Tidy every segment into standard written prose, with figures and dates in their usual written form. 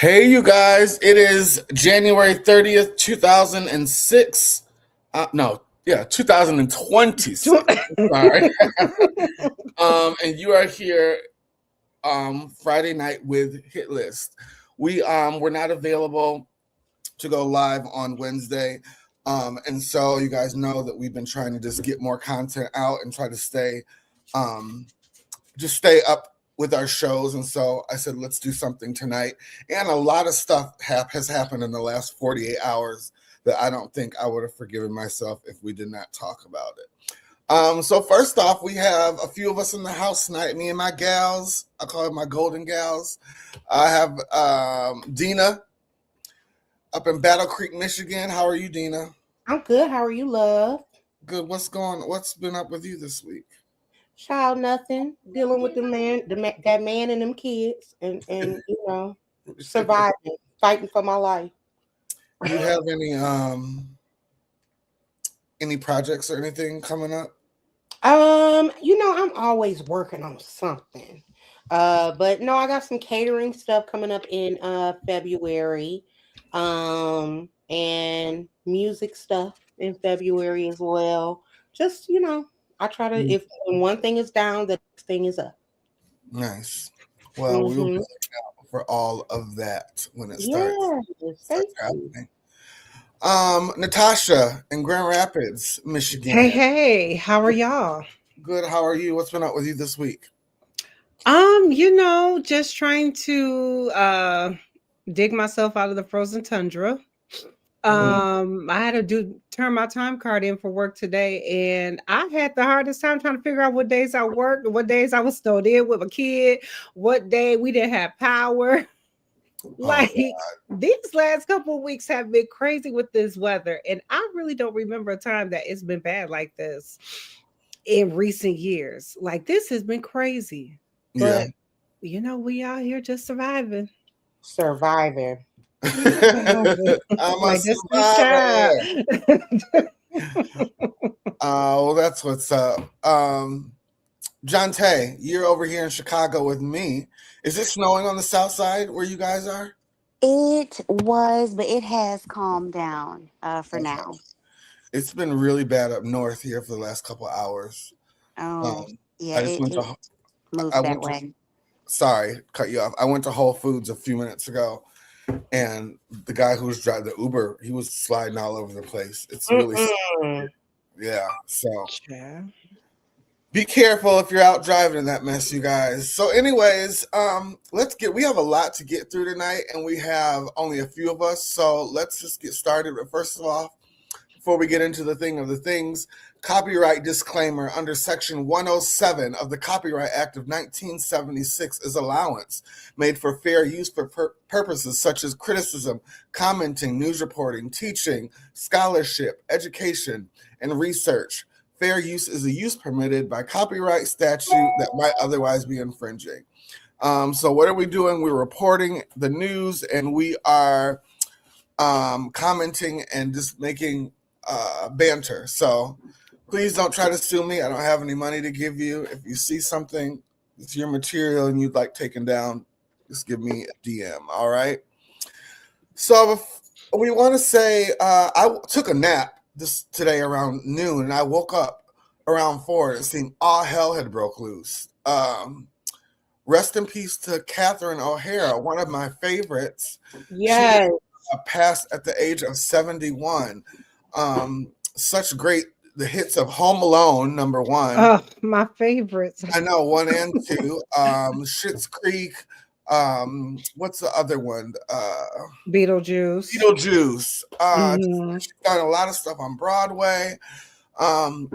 Hey, you guys, it is January 30th, 2006. No, yeah, 2026. Sorry. And you are here Friday night with Hit List. We're not available to go live on Wednesday. And so you guys know that we've been trying to just get more content out and try to stay up with our shows. And so I said, let's do something tonight. And a lot of stuff has happened in the last 48 hours that I don't think I would have forgiven myself if we did not talk about it. So first off, we have a few of us in the house tonight, me and my gals. I call it my golden gals. I have Dina up in Battle Creek, Michigan. How are you, Dina? I'm good. How are you, love? Good. What's been up with you this week? Child, nothing. Dealing with that man and them kids, and surviving, fighting for my life. Do you have any projects or anything coming up? I'm always working on something. But no, I got some catering stuff coming up in February. And music stuff in February as well. Just, I try to if when one thing is down, the next thing is up. Nice. Well, we will be looking out for all of that when it starts happening. Natasha in Grand Rapids, Michigan. Hey, how are y'all? Good. How are you? What's been up with you this week? Just trying to dig myself out of the frozen tundra. I had to turn my time card in for work today, and I had the hardest time trying to figure out what days I worked, what days I was snowed in with a kid, what day we didn't have power. These last couple of weeks have been crazy with this weather, and I really don't remember a time that it's been bad like this in recent years. Like, this has been crazy. But we out here just surviving. I'm a survivor. Well, that's what's up. John Tay, you're over here in Chicago with me. Is it snowing on the south side where you guys are? It was, but it has calmed down for now. It's been really bad up north here for the last couple of hours. Yeah, it moved that way. Sorry, cut you off. I went to Whole Foods a few minutes ago, and the guy who was driving the Uber, he was sliding all over the place. It's really so be careful if you're out driving in that mess, you guys. So anyways, we have a lot to get through tonight, and we have only a few of us, so let's just get started. But first of all, before we get into the thing of the things, copyright disclaimer under Section 107 of the Copyright Act of 1976 is allowance made for fair use for purposes such as criticism, commenting, news reporting, teaching, scholarship, education, and research. Fair use is a use permitted by copyright statute that might otherwise be infringing. So what are we doing? We're reporting the news, and we are commenting and just making banter. So please don't try to sue me. I don't have any money to give you. If you see something, it's your material and you'd like taken down, just give me a DM. All right. So we want to say I took a nap today around noon, and I woke up around 4 and it seemed all hell had broke loose. Rest in peace to Catherine O'Hara, one of my favorites. Yes. She passed at the age of 71. Such great the hits of Home Alone, number 1. Oh, my favorites. I know, 1 and 2. Schitt's Creek. What's the other one? Beetlejuice. She's done a lot of stuff on Broadway.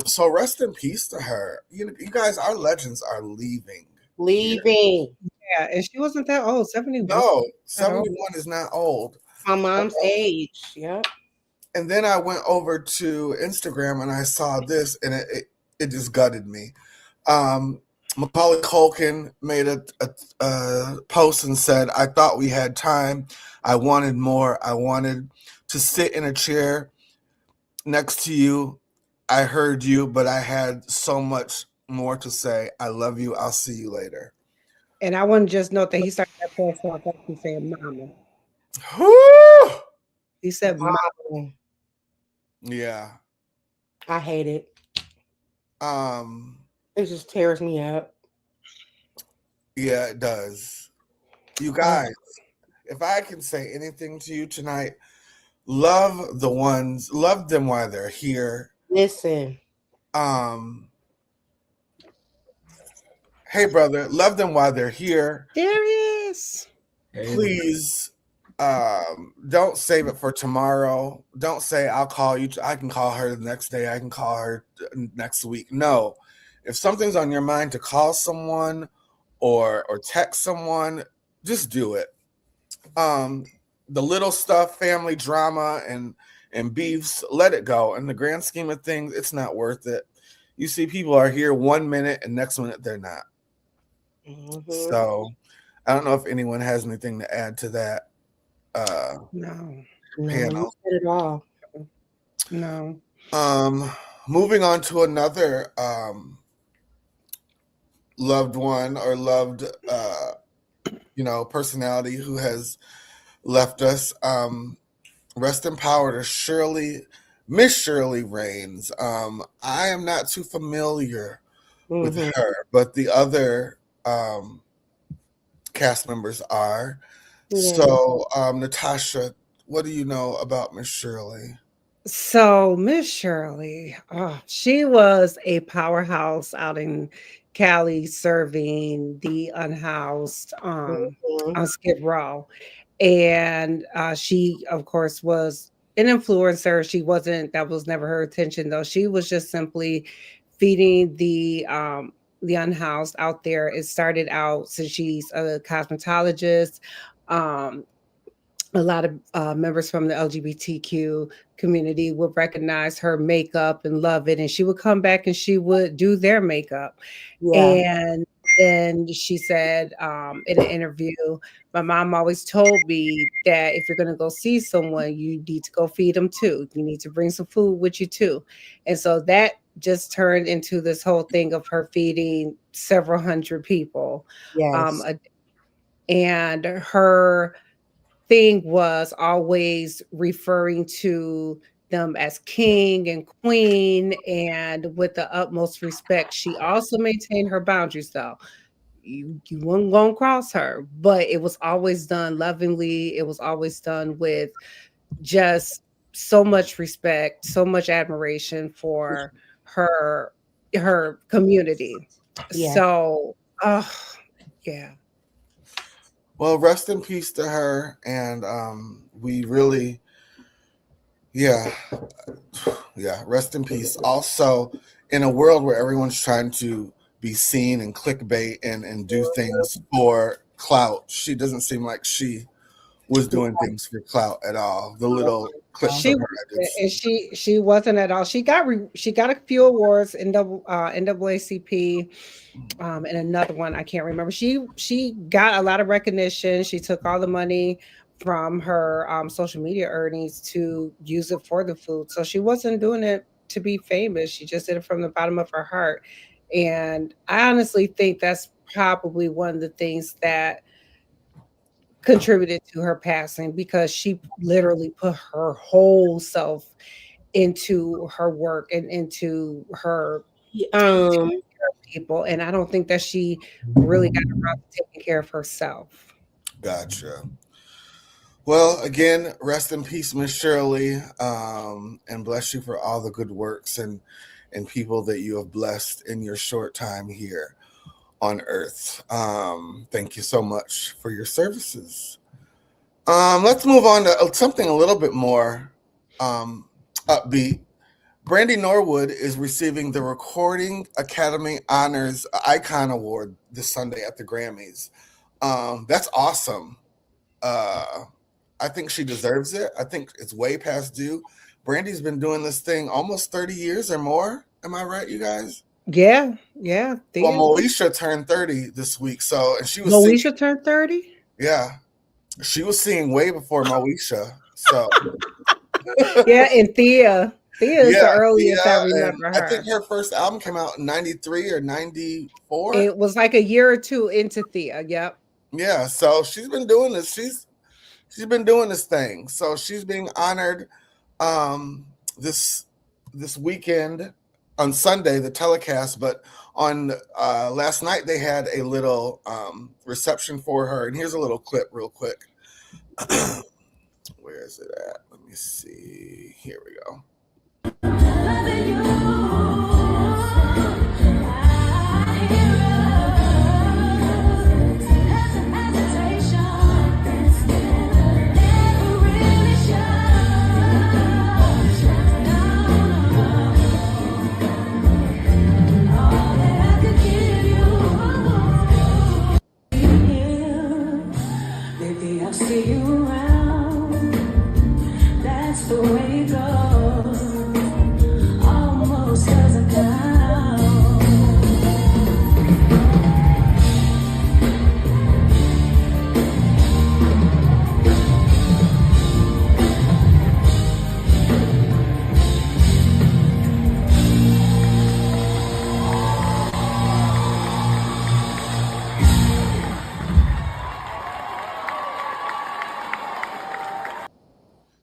So rest in peace to her. You guys, our legends are leaving. Yeah, and she wasn't that old. 71. No, 71 is not old. My mom's age. Yep. And then I went over to Instagram and I saw this, and it just gutted me. Macaulay Culkin made a post and said, "I thought we had time. I wanted more. I wanted to sit in a chair next to you. I heard you, but I had so much more to say. I love you. I'll see you later." And I want to just note that he started that post off like he said, "Mama." Whew. He said, Wow. Yeah. I hate it. Um. It just tears me up. Yeah, it does. You guys, if I can say anything to you tonight, love them while they're here. Listen. Um. Hey, brother, love them while they're here. there he is. Please, don't save it for tomorrow. Don't say I'll call you. I can call her the next day. I can call her next week. No, if something's on your mind to call someone or text someone, just do it. The little stuff, family drama and beefs, let it go. In the grand scheme of things, it's not worth it. You see, people are here 1 minute and next minute they're not. Mhm. So I don't know if anyone has anything to add to that No, No, you panel. said it all. no. Moving on to another loved one or loved personality who has left us. Rest in power to Miss Shirley Raines. I am not too familiar with Mhm. her, but the other cast members are. Yeah. So, Natasha, what do you know about Miss Shirley? So Miss Shirley, she was a powerhouse out in Cali, serving the unhoused Mhm. on Skid Row, and she, of course, was an influencer. She wasn't. That was never her intention, though. She was just simply feeding the unhoused out there. It started out since she's a cosmetologist. Um, a lot of members from the LGBTQ community would recognize her makeup and love it. And she would come back and she would do their makeup. Yeah. And then she said in an interview, my mom always told me that if you're going to go see someone, you need to go feed them too. You need to bring some food with you too. And so that just turned into this whole thing of her feeding several hundred people. Yes. And her thing was always referring to them as king and queen and with the utmost respect. She also maintained her boundaries though. You weren't going to cross her, but it was always done lovingly. It was always done with just so much respect, so much admiration for her community. Yeah. So, oh, yeah. Well, rest in peace to her, and we really, yeah, rest in peace. Also, in a world where everyone's trying to be seen and clickbait and do things for clout, she doesn't seem like she was doing things for clout at all. The little clips She of her, I did see. and she wasn't at all. She got a few awards in NAACP, and another one I can't remember. She got a lot of recognition. She took all the money from her social media earnings to use it for the food. So she wasn't doing it to be famous. She just did it from the bottom of her heart. And I honestly think that's probably one of the things that contributed to her passing because she literally put her whole self into her work and into her Um. people. And I don't think that she really got around to taking care of herself. Gotcha. Well, again, rest in peace, Miss Shirley, and bless you for all the good works and people that you have blessed in your short time here on Earth. Thank you so much for your services. Let's move on to something a little bit more upbeat. Brandy Norwood is receiving the Recording Academy Honors Icon Award this Sunday at the Grammys. That's awesome. I think she deserves it. I think it's way past due. Brandy's been doing this thing almost 30 years or more. Am I right, you guys? Yeah. Well, Moesha turned 30 this week, and she was Moesha turned 30? Yeah. She was singing way before Moesha. So Yeah, and Thea. Thea is the earliest I remember her. I think her first album came out in 93 or 94. It was like a year or two into Thea. Yep. Yeah, so she's been doing this. she's been doing this thing. So she's being honored this weekend on Sunday, the telecast, but on last night they had a little reception for her. And here's a little clip real quick. Where is it at? Let me see. Here we go. See you around, that's the way it goes, almost doesn't count.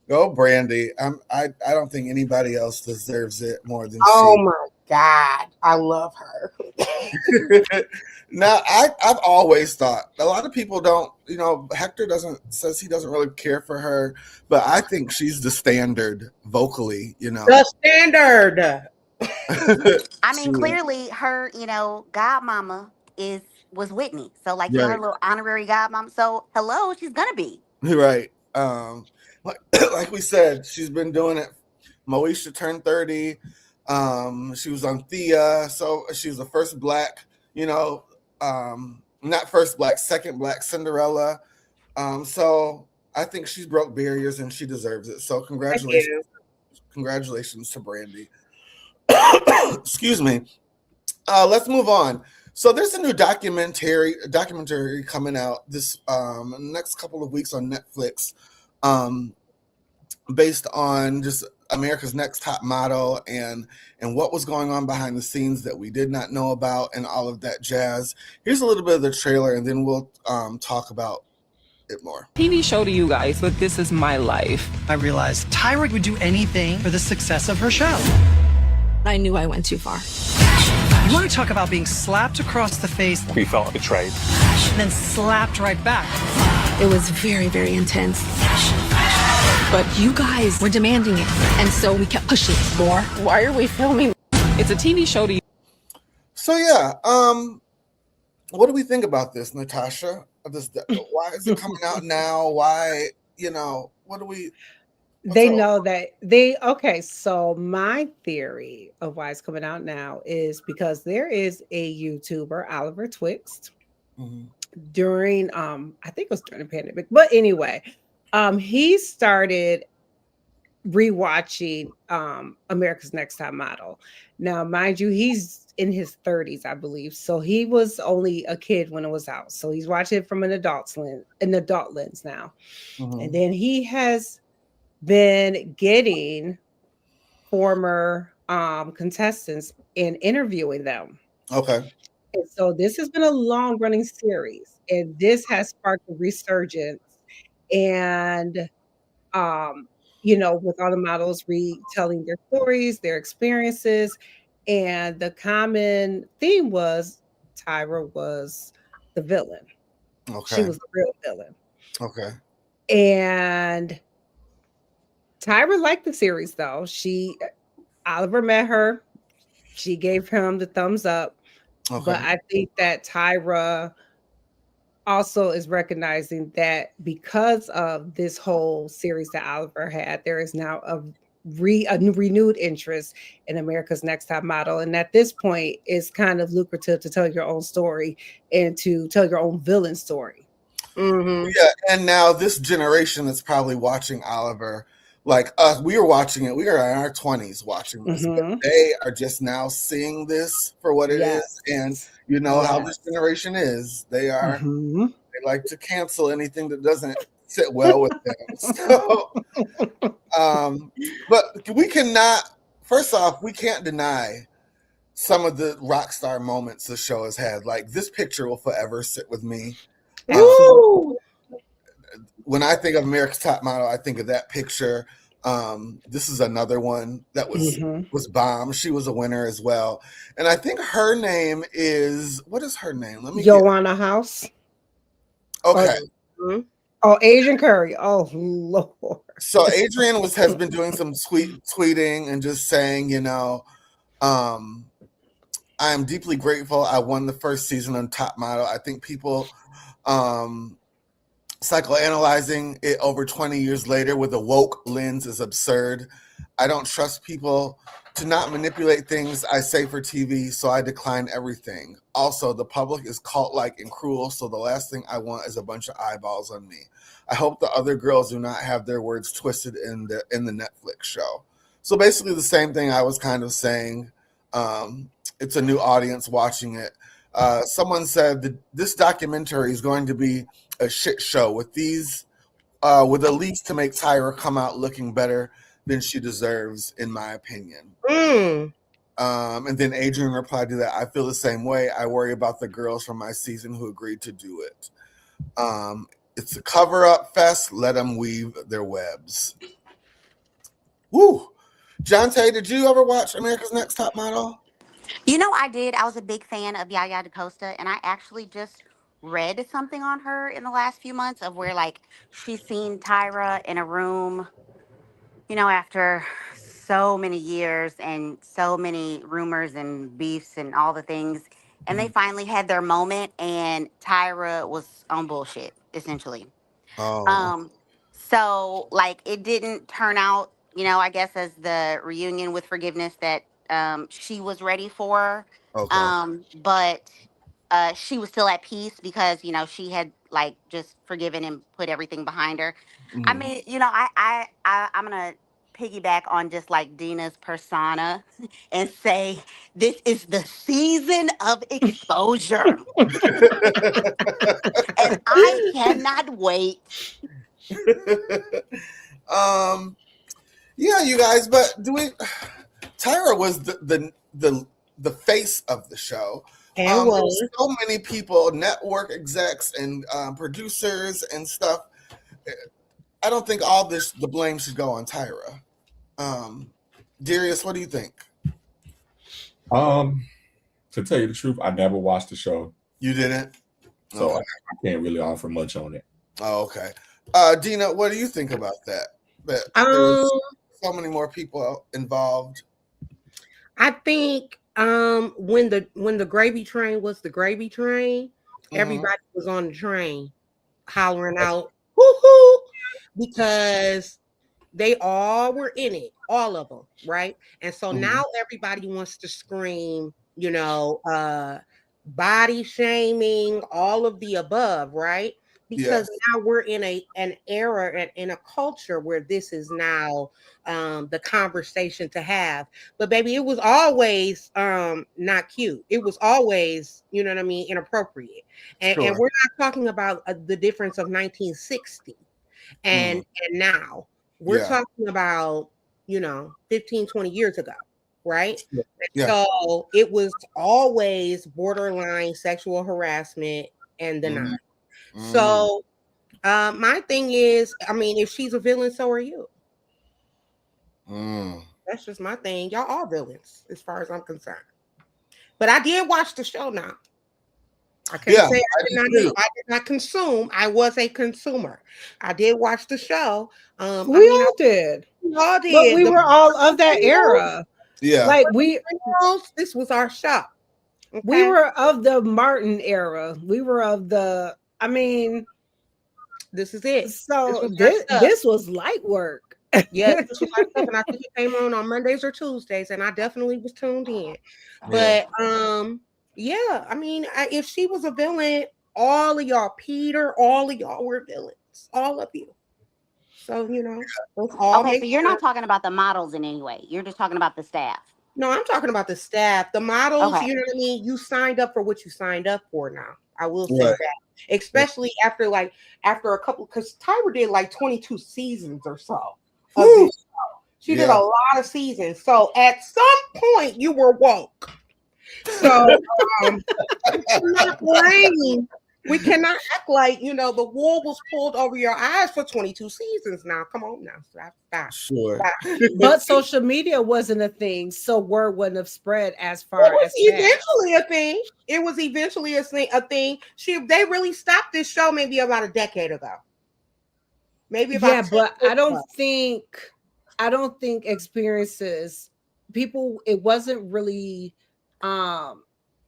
Go, Brandy. I don't think anybody else deserves it more than Oh she. my God, I love her. Now, I've always thought a lot of people don't. Hector says he doesn't really care for her, but I think she's the standard vocally. The standard. I mean, clearly her, godmama was Whitney. So like, her Right. little honorary godmama. So hello, she's gonna be. Right. Like we said, she's been doing it. Moesha turned 30. She was on Thea, so she was the first black, not first black, second black Cinderella. So I think she's broke barriers and she deserves it. So congratulations to Brandy. Excuse me. Let's move on. So there's a new documentary coming out this next couple of weeks on Netflix, based on just America's Next Top Model and what was going on behind the scenes that we did not know about and all of that jazz. Here's a little bit of the trailer, and then we'll talk about it more. TV show to you guys, but this is my life. I realized Tyra would do anything for the success of her show. I knew I went too far. You want to talk about being slapped across the face? We felt betrayed. And then slapped right back. It was very, very intense. But you guys were demanding it, and so we kept pushing more. Why are we filming? It's a TV show to you. So yeah, what do we think about this, Natasha? Why is it coming out now? Why, what do we? They know that so my theory of why it's coming out now is because there is a YouTuber, Oliver Twixt, during I think it was during the pandemic, but anyway, he started rewatching America's Next Top Model. Now, mind you, he's in his 30s, I believe. So he was only a kid when it was out. So he's watching it from an adult lens now. And then he has been getting former contestants and interviewing them. Okay. And so this has been a long running series, and this has sparked a resurgence. And with all the models retelling their stories, their experiences, and the common theme was Tyra was the villain. Okay. She was the real villain. Okay. And Tyra liked the series, though. Oliver met her. She gave him the thumbs up. Okay. But I think that Tyra also is recognizing that because of this whole series that Oliver had, there is now a renewed interest in America's Next Top Model. And at this point, it's kind of lucrative to tell your own story and to tell your own villain story. Yeah, and now this generation that's probably watching Oliver, like us, we were watching it. We are in our 20s watching this. But they are just now seeing this for what it is. And you know how this generation is. They like to cancel anything that doesn't sit well with them. So, but we cannot, first off, we can't deny some of the rock star moments the show has had. Like, this picture will forever sit with me. when I think of America's Top Model, I think of that picture. This is another one that was bomb. She was a winner as well, and I think her name is, what is her name? Let me Joanna House. Okay. Oh, Asian Curry. Oh Lord. So Adrian has been doing some tweeting and just saying, you know, I am deeply grateful I won the first season on Top Model. I think people psychoanalyzing it over 20 years later with a woke lens is absurd. I don't trust people to not manipulate things I say for TV, so I decline everything. Also, the public is cult-like and cruel, so the last thing I want is a bunch of eyeballs on me. I hope the other girls do not have their words twisted in the Netflix show. So basically the same thing I was kind of saying. It's a new audience watching it. Someone said that this documentary is going to be a shit show with with the leaks to make Tyra come out looking better than she deserves, in my opinion. And then Adrian replied to that, I feel the same way. I worry about the girls from my season who agreed to do it. It's a cover-up fest. Let them weave their webs. Woo! Jonte, did you ever watch America's Next Top Model? You know, I did. I was a big fan of Yaya DaCosta, and I actually just read something on her in the last few months of where, like, she's seen Tyra in a room, you know, after so many years and so many rumors and beefs and all the things. And they finally had their moment, and Tyra was on bullshit, essentially. Oh. So, like, it didn't turn out, you know, I guess as the reunion with forgiveness that she was ready for. Okay. But she was still at peace because, you know, she had like just forgiven and put everything behind her. I mean, you know, I'm gonna piggyback on just like Dina's persona and say this is the season of exposure. And I cannot wait. Yeah, you guys, but Tyra was the face of the show. And was so many people, network execs and producers and stuff. I don't think all the blame should go on Tyra. Darius, what do you think? To tell you the truth, I never watched the show. You didn't? So I can't really offer much on it. Oh, okay. Dina, what do you think about that? That so many more people involved. I think when the gravy train was the gravy train, everybody was on the train hollering out woo-hoo, because they all were in it, all of them, right? And so now everybody wants to scream, you know, body shaming, all of the above, right? Because now we're in an era and in a culture where this is now the conversation to have. But baby, it was always not cute. It was always, you know what I mean, inappropriate. And we're not talking about the difference of 1960 and now. We're talking about, you know, 15, 20 years ago, right? So it was always borderline sexual harassment and the nine. So my thing is, I mean, if she's a villain, so are you. That's just my thing. Y'all are villains as far as I'm concerned. But I did watch the show now. I can't say I did not consume. I was a consumer. I did watch the show. We all did. We all did. But we were all of that era. Yeah. Like this was our show. Okay? We were of the Martin era. We were of the, I mean, this is it. So this was light work. Yeah, this was light stuff, and I think it came on Mondays or Tuesdays, and I definitely was tuned in. But yeah, I mean, if she was a villain, all of y'all, Peter, all of y'all were villains, all of you. So you know, okay. So you're not talking about the models in any way. You're just talking about the staff. No, I'm talking about the staff, the models. You know what I mean. You signed up for what you signed up for. Now, I will say that, especially after a couple, because Tyra did like 22 seasons or so of this show. She did a lot of seasons. So at some point, you were woke. So We cannot act like, the wool was pulled over your eyes for 22 seasons now. Come on now. Stop. Sure. But social media wasn't a thing, so word wouldn't have spread as It far was as fast. eventually a thing. It was eventually a thing. They really stopped this show maybe about a decade ago. Maybe about Yeah, 10 but years I ago. don't think experiences people it wasn't really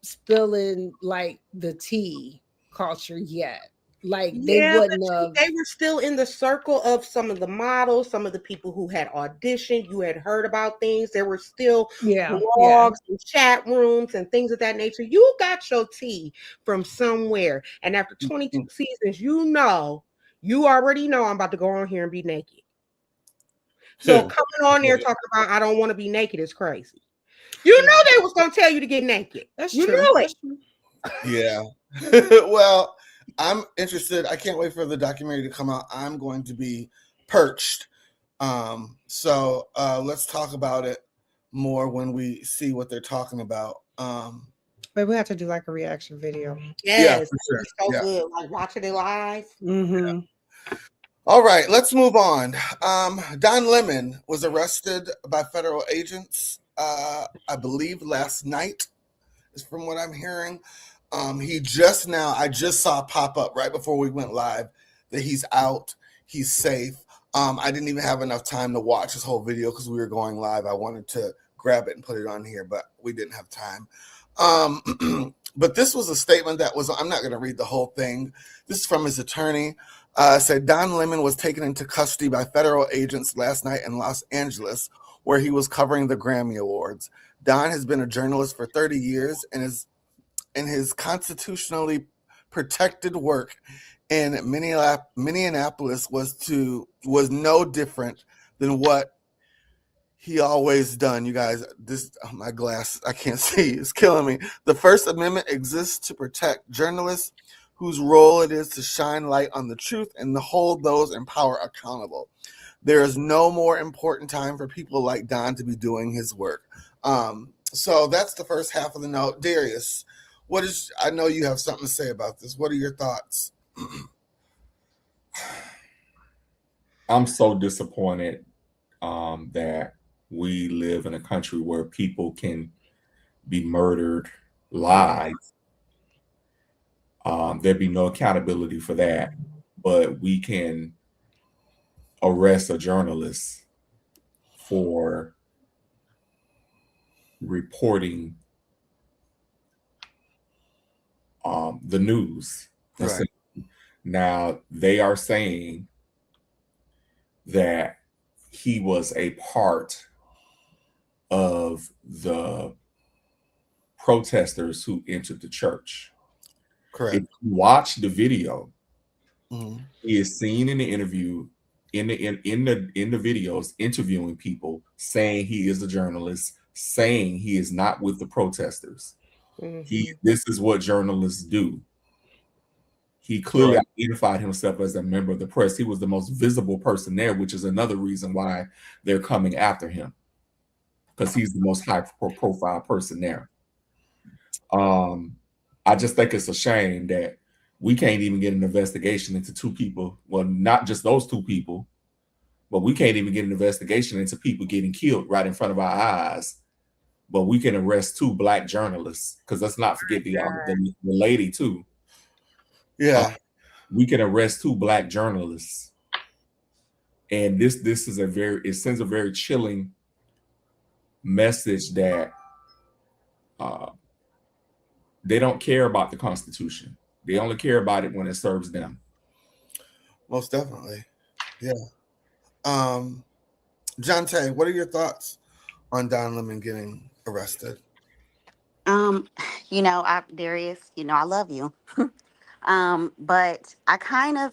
spilling like the tea culture yet. Like they Yeah, wouldn't but have. they were still in the circle of some of the models, some of the people who had auditioned. You had heard about things. There were still Yeah, blogs and chat rooms and things of that nature. You got your tea from somewhere. And after 22 seasons, you already know I'm about to go on here and be naked. So coming on there talking about I don't want to be naked is crazy. You know they was gonna tell you to get naked. That's you true. know it. That's true. Yeah. Well, I'm interested. I can't wait for the documentary to come out. I'm going to be perched. So let's talk about it more when we see what they're talking about. But we have to do like a reaction video. Yeah, Yes, for sure. it's so Yeah. good. Like watching it live. Mm-hmm. All right, let's move on. Don Lemon was arrested by federal agents, I believe last night, is from what I'm hearing. I just saw pop up right before we went live that he's out, he's safe. I didn't even have enough time to watch this whole video because we were going live. I wanted to grab it and put it on here, but we didn't have time. But this was a statement that was, I'm not going to read the whole thing. This is from his attorney. Said Don Lemon was taken into custody by federal agents last night in Los Angeles, where he was covering the Grammy Awards. Don has been a journalist for 30 years and his constitutionally protected work in Minneapolis was no different than what he always done. You guys, my glass, I can't see, it's killing me. The First Amendment exists to protect journalists whose role it is to shine light on the truth and to hold those in power accountable. There is no more important time for people like Don to be doing his work. So that's the first half of the note. Darius, I know you have something to say about this. What are your thoughts? I'm so disappointed that we live in a country where people can be murdered live. There'd be no accountability for that, but we can arrest a journalist for reporting the news. Right. Now, they are saying that he was a part of the protesters who entered the church. Correct. If you watch the video, Mm-hmm. he is seen in the interview, in the videos, interviewing people, saying he is a journalist, saying he is not with the protesters. Mm-hmm. This is what journalists do. He clearly identified himself as a member of the press. He was the most visible person there, which is another reason why they're coming after him, because he's the most high-profile person there. I just think it's a shame that we can't even get an investigation into two people. Well, not just those two people, but we can't even get an investigation into people getting killed right in front of our eyes. But we can arrest two Black journalists, because let's not forget the lady too. Yeah. We can arrest two Black journalists. And this is it sends a very chilling message that they don't care about the Constitution. They only care about it when it serves them. Most definitely. Yeah. John Tay, what are your thoughts on Don Lemon getting arrested? Darius, I love you. But I kind of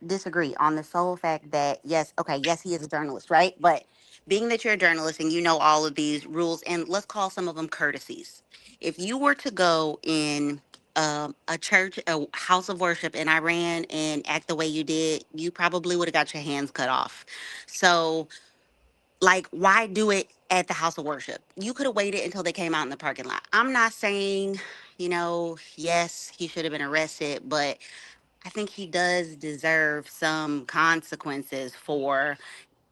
disagree on the sole fact that yes, he is a journalist, right? But being that you're a journalist and you know all of these rules, and let's call some of them courtesies. If you were to go in a church, a house of worship in Iran and act the way you did, you probably would have got your hands cut off. So, like, why do it at the house of worship? You could have waited until they came out in the parking lot. I'm not saying yes, he should have been arrested, but I think he does deserve some consequences for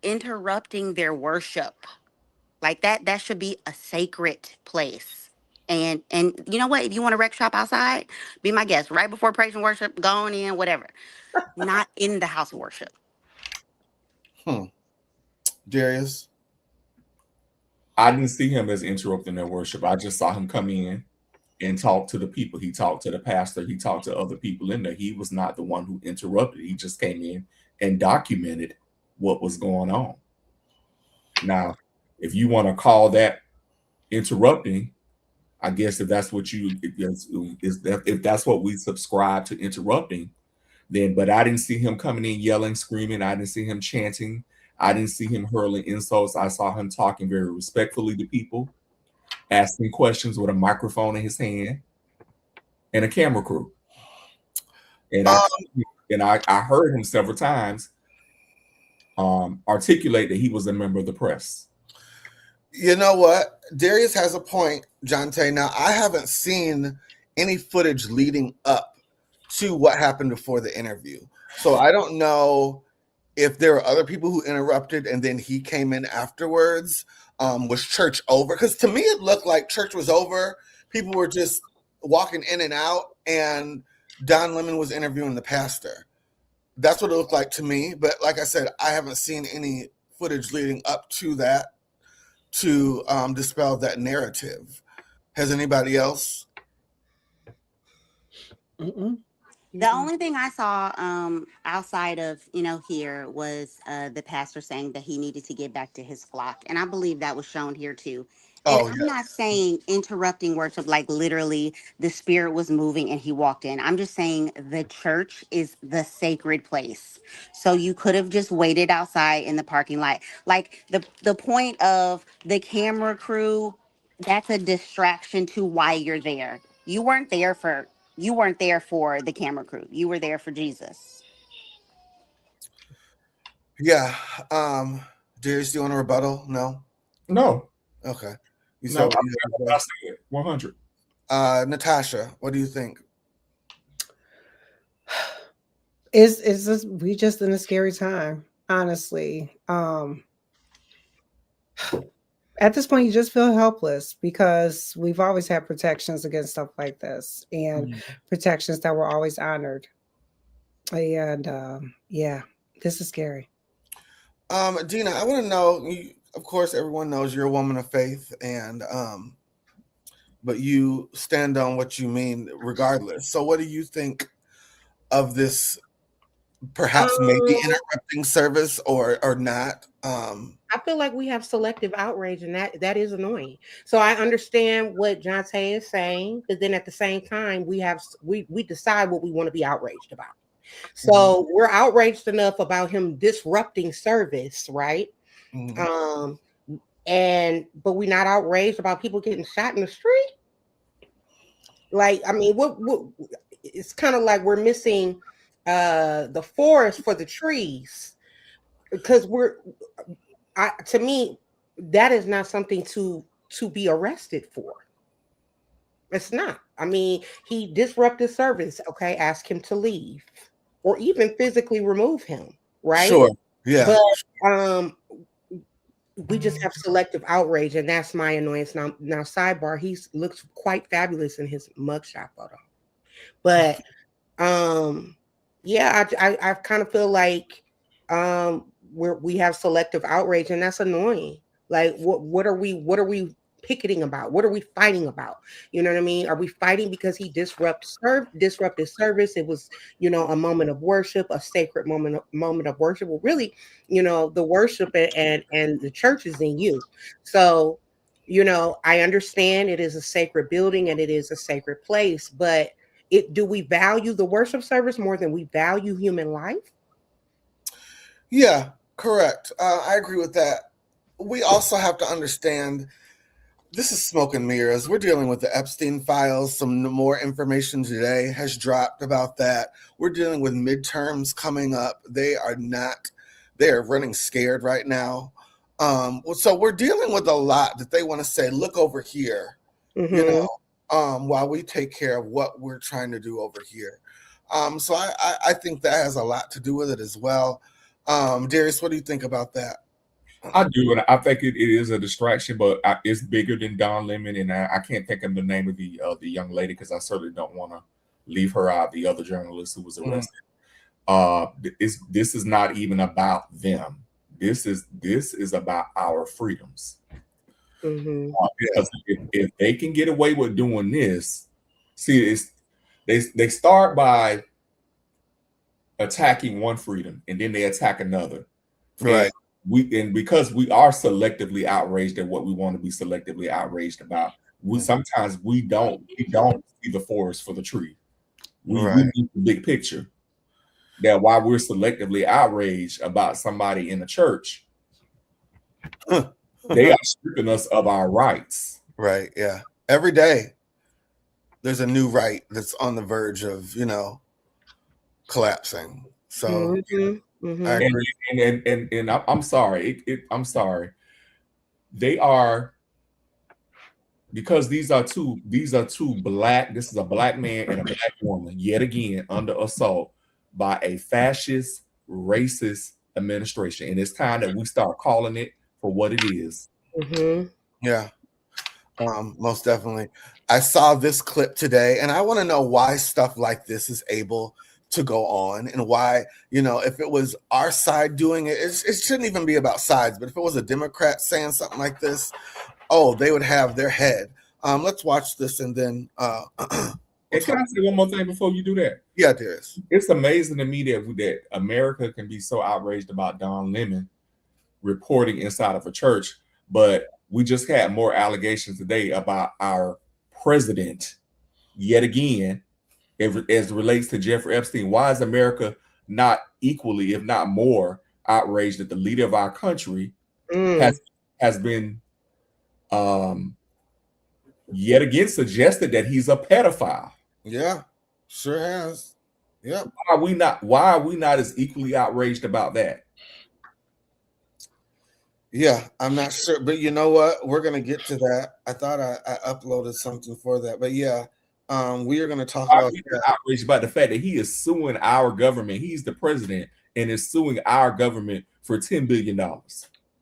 interrupting their worship. Like that should be a sacred place. And you know what? If you want to wreck shop outside, be my guest. Right before praise and worship, going in, whatever. Not in the house of worship. Darius? I didn't see him as interrupting their worship. I just saw him come in and talk to the people. He talked to the pastor. He talked to other people in there. He was not the one who interrupted. He just came in and documented what was going on. Now, if you want to call that interrupting, I guess if that's what if that's what we subscribe to interrupting, then, but I didn't see him coming in yelling, screaming. I didn't see him chanting. I didn't see him hurling insults. I saw him talking very respectfully to people, asking questions with a microphone in his hand and a camera crew. And I heard him several times articulate that he was a member of the press. You know what? Darius has a point, Jonte. Now, I haven't seen any footage leading up to what happened before the interview. So I don't know if there were other people who interrupted and then he came in afterwards. Was church over? Because to me, it looked like church was over. People were just walking in and out, and Don Lemon was interviewing the pastor. That's what it looked like to me. But like I said, I haven't seen any footage leading up to that to dispel that narrative. Has anybody else? The only thing I saw outside of, here was the pastor saying that he needed to get back to his flock. And I believe that was shown here too. And I'm not saying interrupting worship, like literally the spirit was moving and he walked in. I'm just saying the church is the sacred place. So you could have just waited outside in the parking lot. Like the point of the camera crew, that's a distraction to why you're there. You weren't there for the camera crew. You were there for Jesus. Yeah. Darius, do you want a rebuttal? No? No. Okay. You No, said 100. Natasha, what do you think? Is this we just in a scary time, honestly. At this point, you just feel helpless because we've always had protections against stuff like this and protections that were always honored. And yeah, this is scary. Dina, I want to know, of course, everyone knows you're a woman of faith, and but you stand on what you mean regardless. So what do you think of this perhaps maybe interrupting service or not? I feel like we have selective outrage, and that is annoying. So I understand what Jonte is saying, but then at the same time, we decide what we want to be outraged about. So we're outraged enough about him disrupting service, right? But we're not outraged about people getting shot in the street. Like, I mean, what it's kind of like we're missing the forest for the trees, because to me, that is not something to be arrested for. It's not. I mean, he disrupted service. Okay, ask him to leave, or even physically remove him. Right? Sure. Yeah. But we just have selective outrage, and that's my annoyance. Now sidebar, he looks quite fabulous in his mugshot photo. But yeah, I kind of feel like we have selective outrage, and that's annoying. Like, what are we picketing about? What are we fighting about? You know what I mean? Are we fighting because he disrupted service? It was, a moment of worship, a sacred moment of worship. Well, really, the worship and the church is in you. So, I understand it is a sacred building and it is a sacred place, but do we value the worship service more than we value human life? Yeah, correct. I agree with that. We also have to understand this is smoke and mirrors. We're dealing with the Epstein files. Some more information today has dropped about that. We're dealing with midterms coming up. They are running scared right now. So we're dealing with a lot that they want to say, look over here. while we take care of what we're trying to do over here. So I think that has a lot to do with it as well. Darius, what do you think about that? I do, and I think it is a distraction, but it's bigger than Don Lemon, and I can't think of the name of the young lady because I certainly don't want to leave her out. The other journalist who was arrested. This is not even about them. This is about our freedoms. Because if they can get away with doing this, see, they start by attacking one freedom and then they attack another. Right. And because we are selectively outraged at what we want to be selectively outraged about, sometimes we don't see the forest for the tree. We need the big picture. That while we're selectively outraged about somebody in the church, they are stripping us of our rights. Right. Yeah. Every day there's a new right that's on the verge of, collapsing. So I agree. And I'm sorry. I'm sorry. They are, because these are two black, this is a black man and a black woman, yet again, under assault by a fascist, racist administration. And it's time that we start calling it for what it is. Yeah. Most definitely. I saw this clip today, and I want to know why stuff like this is able to go on, and why, if it was our side doing it, it shouldn't even be about sides, but if it was a Democrat saying something like this, they would have their head. Let's watch this, and then and can I say one more thing before you do that? Yeah, Darius. It's amazing to me that America can be so outraged about Don Lemon reporting inside of a church, but we just had more allegations today about our president, yet again, as it relates to Jeffrey Epstein. Why is America not equally, if not more, outraged that the leader of our country has been yet again suggested that he's a pedophile? Yeah, sure has. Yeah. Why are we not as equally outraged about that? Yeah, I'm not sure, but you know what? We're gonna get to that. I thought I uploaded something for that, but yeah, we are gonna talk about that. Outraged about the fact that he is suing our government. He's the president and is suing our government for $10 billion. Yeah,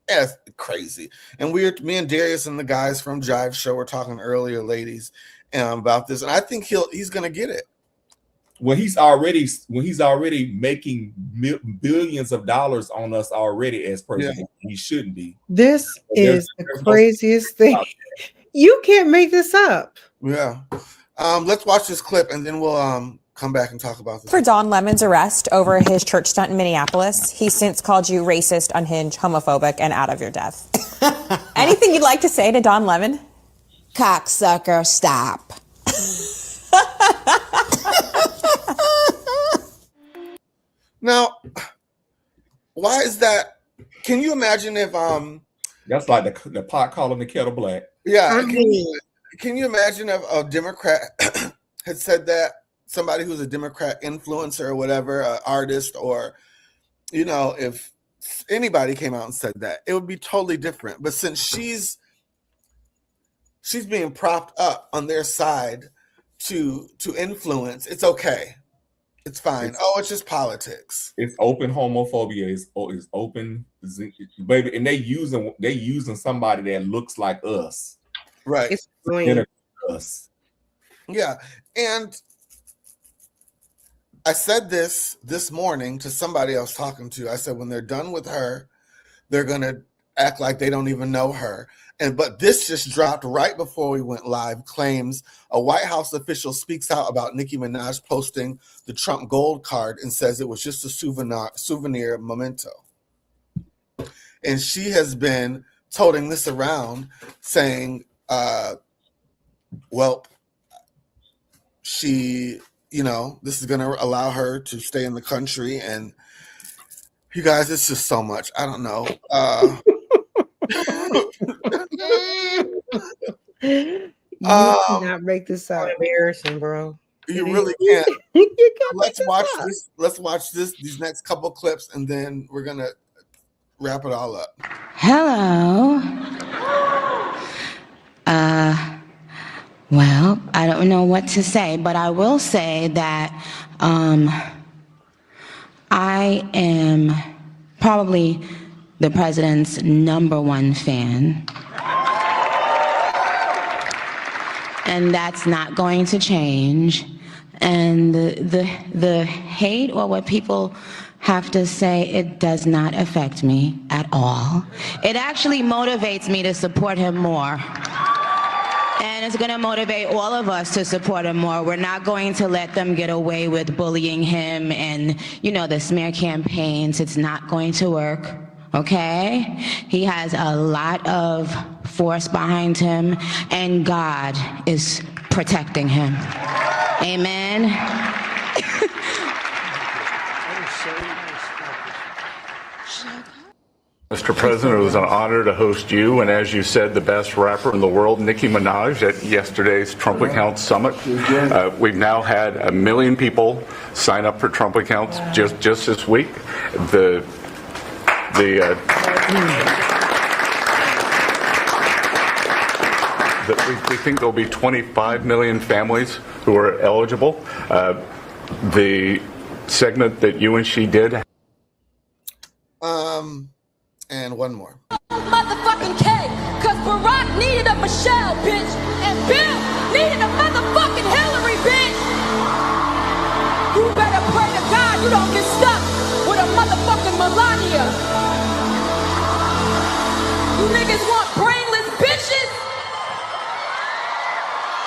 it's crazy. And me and Darius and the guys from Jive Show were talking earlier, ladies, about this, and I think he's gonna get it. When he's already making billions of dollars on us already as president, he shouldn't be. This is the craziest thing. You can't make this up. Yeah. Let's watch this clip, and then we'll come back and talk about this. For Don Lemon's arrest over his church stunt in Minneapolis, he's since called you racist, unhinged, homophobic, and out of your depth. Anything you'd like to say to Don Lemon? Cocksucker, stop. Now, why is that? Can you imagine if that's like the pot calling the kettle black? Yeah. Can you imagine if a Democrat had said that? Somebody who's a Democrat influencer or whatever, an artist, or if anybody came out and said that, it would be totally different. But since she's being propped up on their side to influence, it's okay. It's fine. It's just politics. It's open homophobia. It's open, baby, and they using somebody that looks like us, right? It's us. Yeah, and I said this morning to somebody I was talking to. I said, when they're done with her, they're gonna act like they don't even know her. But this just dropped right before we went live. Claims a White House official speaks out about Nicki Minaj posting the Trump gold card and says it was just a souvenir memento. And she has been toting this around, saying, well, she, this is going to allow her to stay in the country. And you guys, it's just so much. I don't know. You cannot make this up. Embarrassing, bro. You really can't. Let's watch these next couple clips, and then we're gonna wrap it all up. Well, I don't know what to say, but I will say that I am probably the president's #1 fan. And that's not going to change. And the hate or what people have to say, it does not affect me at all. It actually motivates me to support him more. And it's going to motivate all of us to support him more. We're not going to let them get away with bullying him and, the smear campaigns. It's not going to work, okay? He has a lot of force behind him, and God is protecting him. Amen. Mr. President, it was an honor to host you and, as you said, the best rapper in the world, Nicki Minaj, at yesterday's Trump Accounts Summit. We've now had 1 million people sign up for Trump Accounts just this week. We think there'll be 25 million families who are eligible. The segment that you and she did. And one more. Motherfucking K, cause Barack needed a Michelle, bitch, and Bill needed a motherfucking Hillary, bitch. You better pray to God you don't get stuck with a motherfucking Melania. You niggas want brainless bitches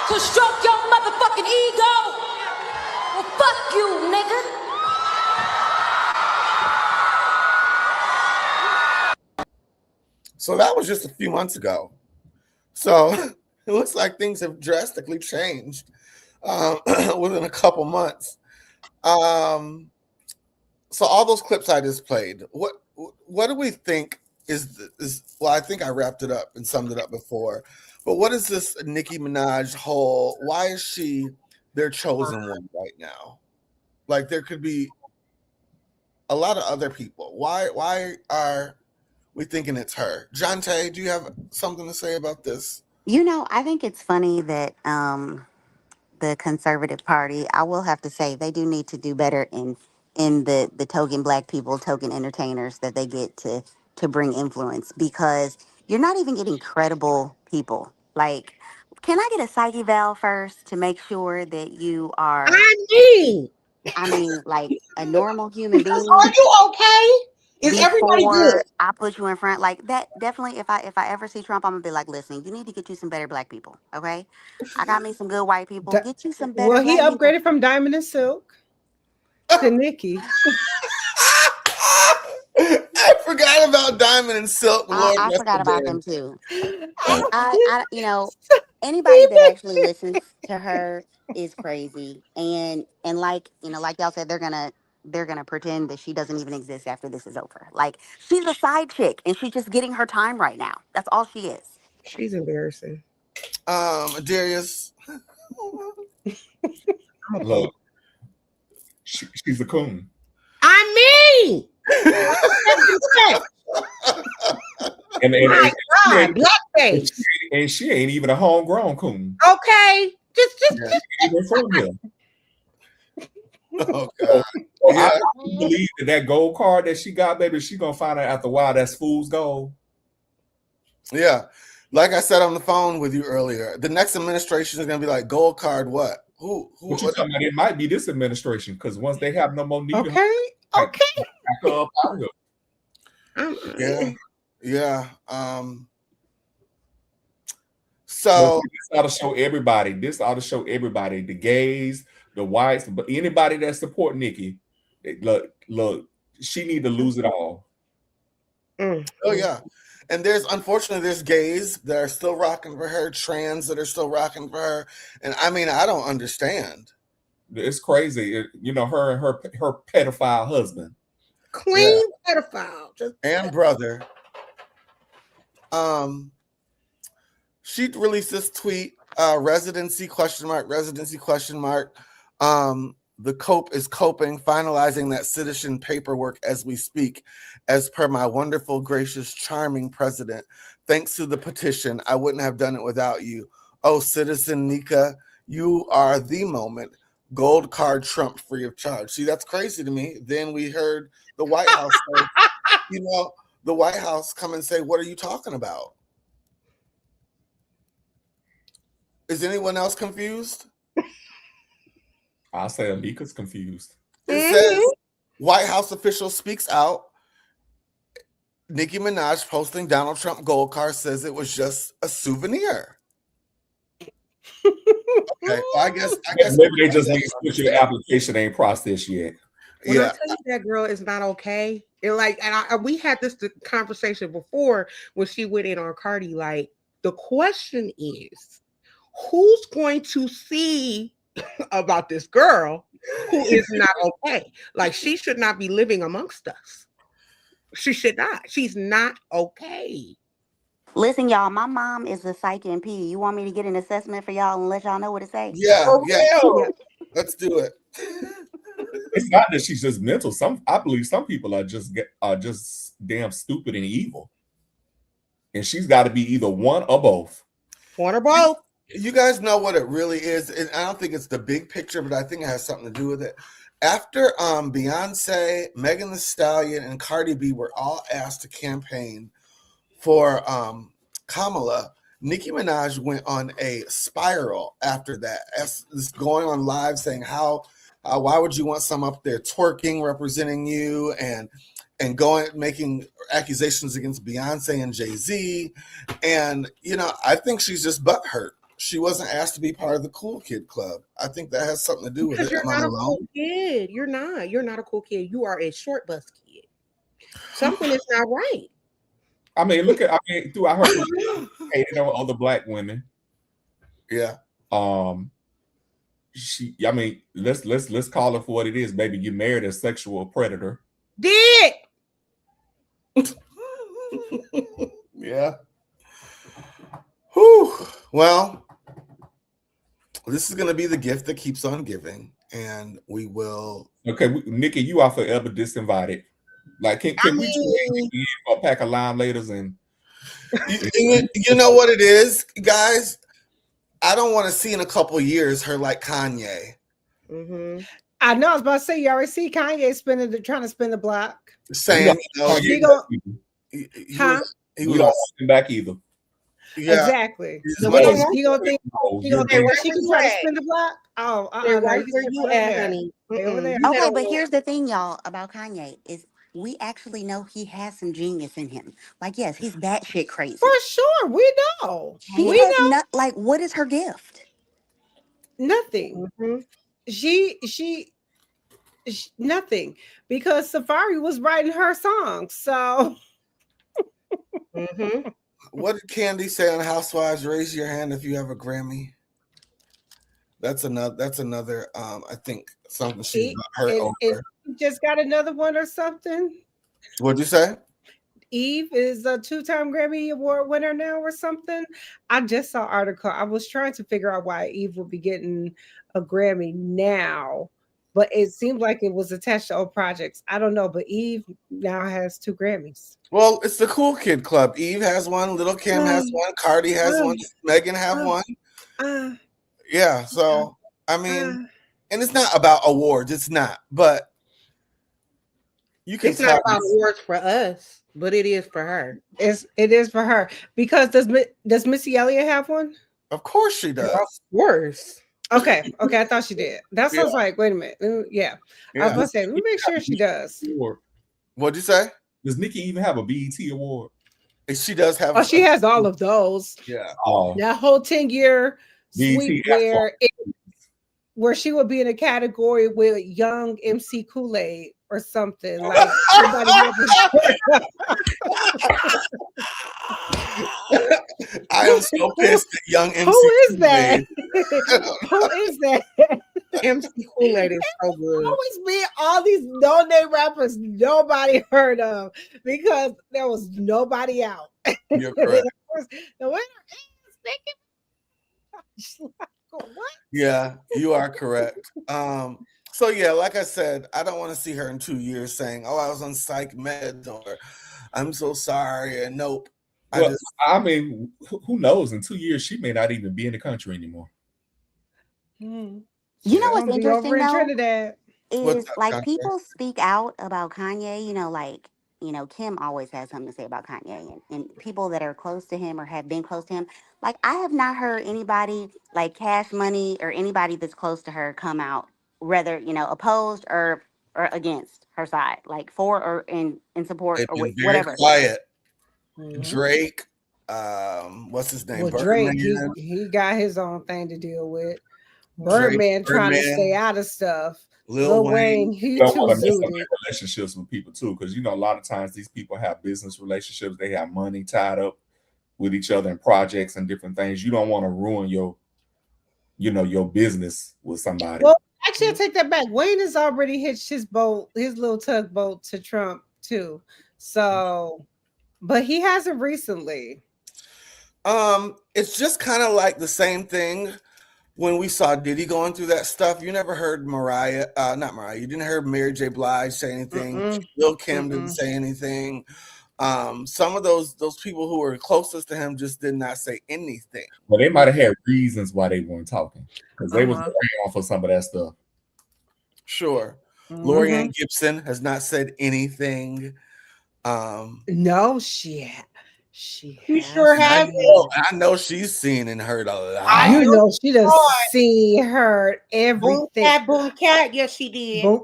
to stroke your motherfucking ego? Well, fuck you, nigga. So that was just a few months ago. So it looks like things have drastically changed within a couple months. So all those clips I just played, what do we think is well, I think I wrapped it up and summed it up before, but what is this Nicki Minaj whole, why is she their chosen one right now? Like there could be a lot of other people. Why are we thinking it's her? Jonte, do you have something to say about this? I think it's funny that the Conservative Party, I will have to say, they do need to do better in the token black people, token entertainers that they get to bring influence, because you're not even getting credible people. Like, can I get a psyche eval first to make sure that you are, like a normal human being? Are you okay? Is everybody good? I put you in front, like that. Definitely, if I ever see Trump, I'm gonna be like, listen, you need to get you some better black people, okay? I got me some good white people. Get you some better. Well, he black upgraded people. from Diamond and Silk to Nicki. I forgot about Diamond and Silk. I forgot about them too. And I anybody that actually listens to her is crazy. And like y'all said, they're gonna pretend that she doesn't even exist after this is over. Like, she's a side chick and she's just getting her time right now. That's all she is. She's embarrassing. Darius. Look, she's a coon. I mean, and blackface. And she ain't even a homegrown coon. Okay, just. Even from here. Oh God. Yeah. I believe that gold card that she got, baby, she gonna find out after a while that's fool's gold. Yeah. Like I said on the phone with you earlier, the next administration is gonna be like, gold card what? Who what you talking about? It might be this administration, because once they have no more need. Okay. Yeah. So this ought to show everybody. The gays, the whites, but anybody that support Nicki, look, she need to lose it all. Oh yeah. And unfortunately there's gays that are still rocking for her, trans that are still rocking for her. And I mean, I don't understand. It's crazy. Her and her pedophile husband. Clean pedophile. And brother. She released this tweet, residency ? The COPE is coping, finalizing that citizen paperwork as we speak, as per my wonderful, gracious, charming president. Thanks to the petition, I wouldn't have done it without you. Oh, Citizen Nika, you are the moment. Gold card Trump free of charge. See, that's crazy to me. Then we heard the White House say, the White House come and say, what are you talking about? Is anyone else confused? I'll say Amika's confused. It says White House official speaks out. Nicki Minaj posting Donald Trump gold card says it was just a souvenir. Okay, well, I guess maybe they just need to switch your application ain't processed yet. When I tell you that girl is not okay, we had this conversation before when she went in on Cardi. Like, the question is, who's going to see about this girl who is not okay? Like, she should not be living amongst us. She should not. She's not okay. Listen, y'all, my mom is a psych MP. You want me to get an assessment for y'all and let y'all know what to say? Yeah. Let's do it. It's not that she's just mental. I believe some people are just damn stupid and evil. And she's got to be either one or both. One or both. You guys know what it really is. And I don't think it's the big picture, but I think it has something to do with it. After Beyonce, Megan Thee Stallion, and Cardi B were all asked to campaign for Kamala, Nicki Minaj went on a spiral after that. Just going on live saying why would you want some up there twerking, representing you, and making accusations against Beyonce and Jay-Z. And, I think she's just butthurt. She wasn't asked to be part of the cool kid club. I think that has something to do with it. You're not a cool kid. You're not a cool kid. You are a short bus kid. Something is not right. I mean, throughout her career, hating on other black women. Yeah. Let's call it for what it is, baby. You married a sexual predator. Did. Yeah. Whew. Well, this is going to be the gift that keeps on giving, and we will. Okay, Nikki, you are forever disinvited. Like, can we do a pack of lime laters and? You know what it is, guys. I don't want to see in a couple of years her like Kanye. Mm-hmm. I know. I was about to say, you already see Kanye trying to spin the block. Saying, he was back either. Yeah. Exactly. So he gonna think she can try to spin the block. Oh, right where you at, honey. Okay, but here's the thing, y'all, about Kanye is we actually know he has some genius in him. Like, yes, he's batshit crazy. For sure, we know. What is her gift? Nothing. Mm-hmm. She nothing, because Safari was writing her songs. So. Mm-hmm. What did Candy say on Housewives? Raise your hand if you have a Grammy. That's another. I think something she's hurt over. Just got another one or something. What'd you say? Eve is a 2-time Grammy Award winner now or something. I just saw an article. I was trying to figure out why Eve would be getting a Grammy now, but it seemed like it was attached to old projects. I don't know, but Eve now has 2 Grammys. Well, it's the cool kid club. Eve has one, Little Kim has one, Cardi has one, Megan have one. Yeah, so I mean, and it's not about awards. It's not, but it's not about awards for us, but it is for her. It is for her, because does Missy Elliott have one? Of course she does. Of course. Okay, I thought she did. That sounds like, wait a minute. Yeah. I was going to say, let me make sure she does. What'd you say? Does Nikki even have a BET award? She does have. Oh, she has all of those. Yeah. That whole 10-year sweep where she would be in a category with young MC Kool-Aid or something. Like, I am so pissed at young MC. Who is that? Who is that? MC Kool-Aid is so good. Always be all these no-name rappers nobody heard of, because there was nobody out. You're correct. The winner is what? Yeah, you are correct. So yeah, like I said, I don't want to see her in 2 years saying, "Oh, I was on psych meds," or "I'm so sorry," and nope. Well, I mean, who knows? In 2 years, she may not even be in the country anymore. You know what's interesting over in though? Trinidad. Is like people speak out about Kanye, like, Kim always has something to say about Kanye and people that are close to him or have been close to him. Like, I have not heard anybody like Cash Money or anybody that's close to her come out, whether, opposed or against her side, like for or in support They've or been very whatever. quiet. Mhm. Drake, what's his name? Well, Drake, he got his own thing to deal with. Birdman trying to stay out of stuff. Lil Wayne, he you don't too want to mess up zooted. their relationships with people too, because a lot of times these people have business relationships. They have money tied up with each other in projects and different things. You don't want to ruin your business with somebody. Well, actually, I take that back. Wayne has already hitched his boat, his little tugboat to Trump too. So, but he hasn't recently. It's just kind of like the same thing when we saw Diddy going through that stuff. You never heard not Mariah. You didn't hear Mary J. Blige say anything. Lil Kim didn't say anything. Some of those people who were closest to him just did not say anything. Well, they might have had reasons why they weren't talking, because they was around for some of that stuff. Sure. Lorianne Gibson has not said anything. No, she sure has. I know she's seen and heard a lot. She does see, heard everything. Boom cat. Yes, she did. Boom.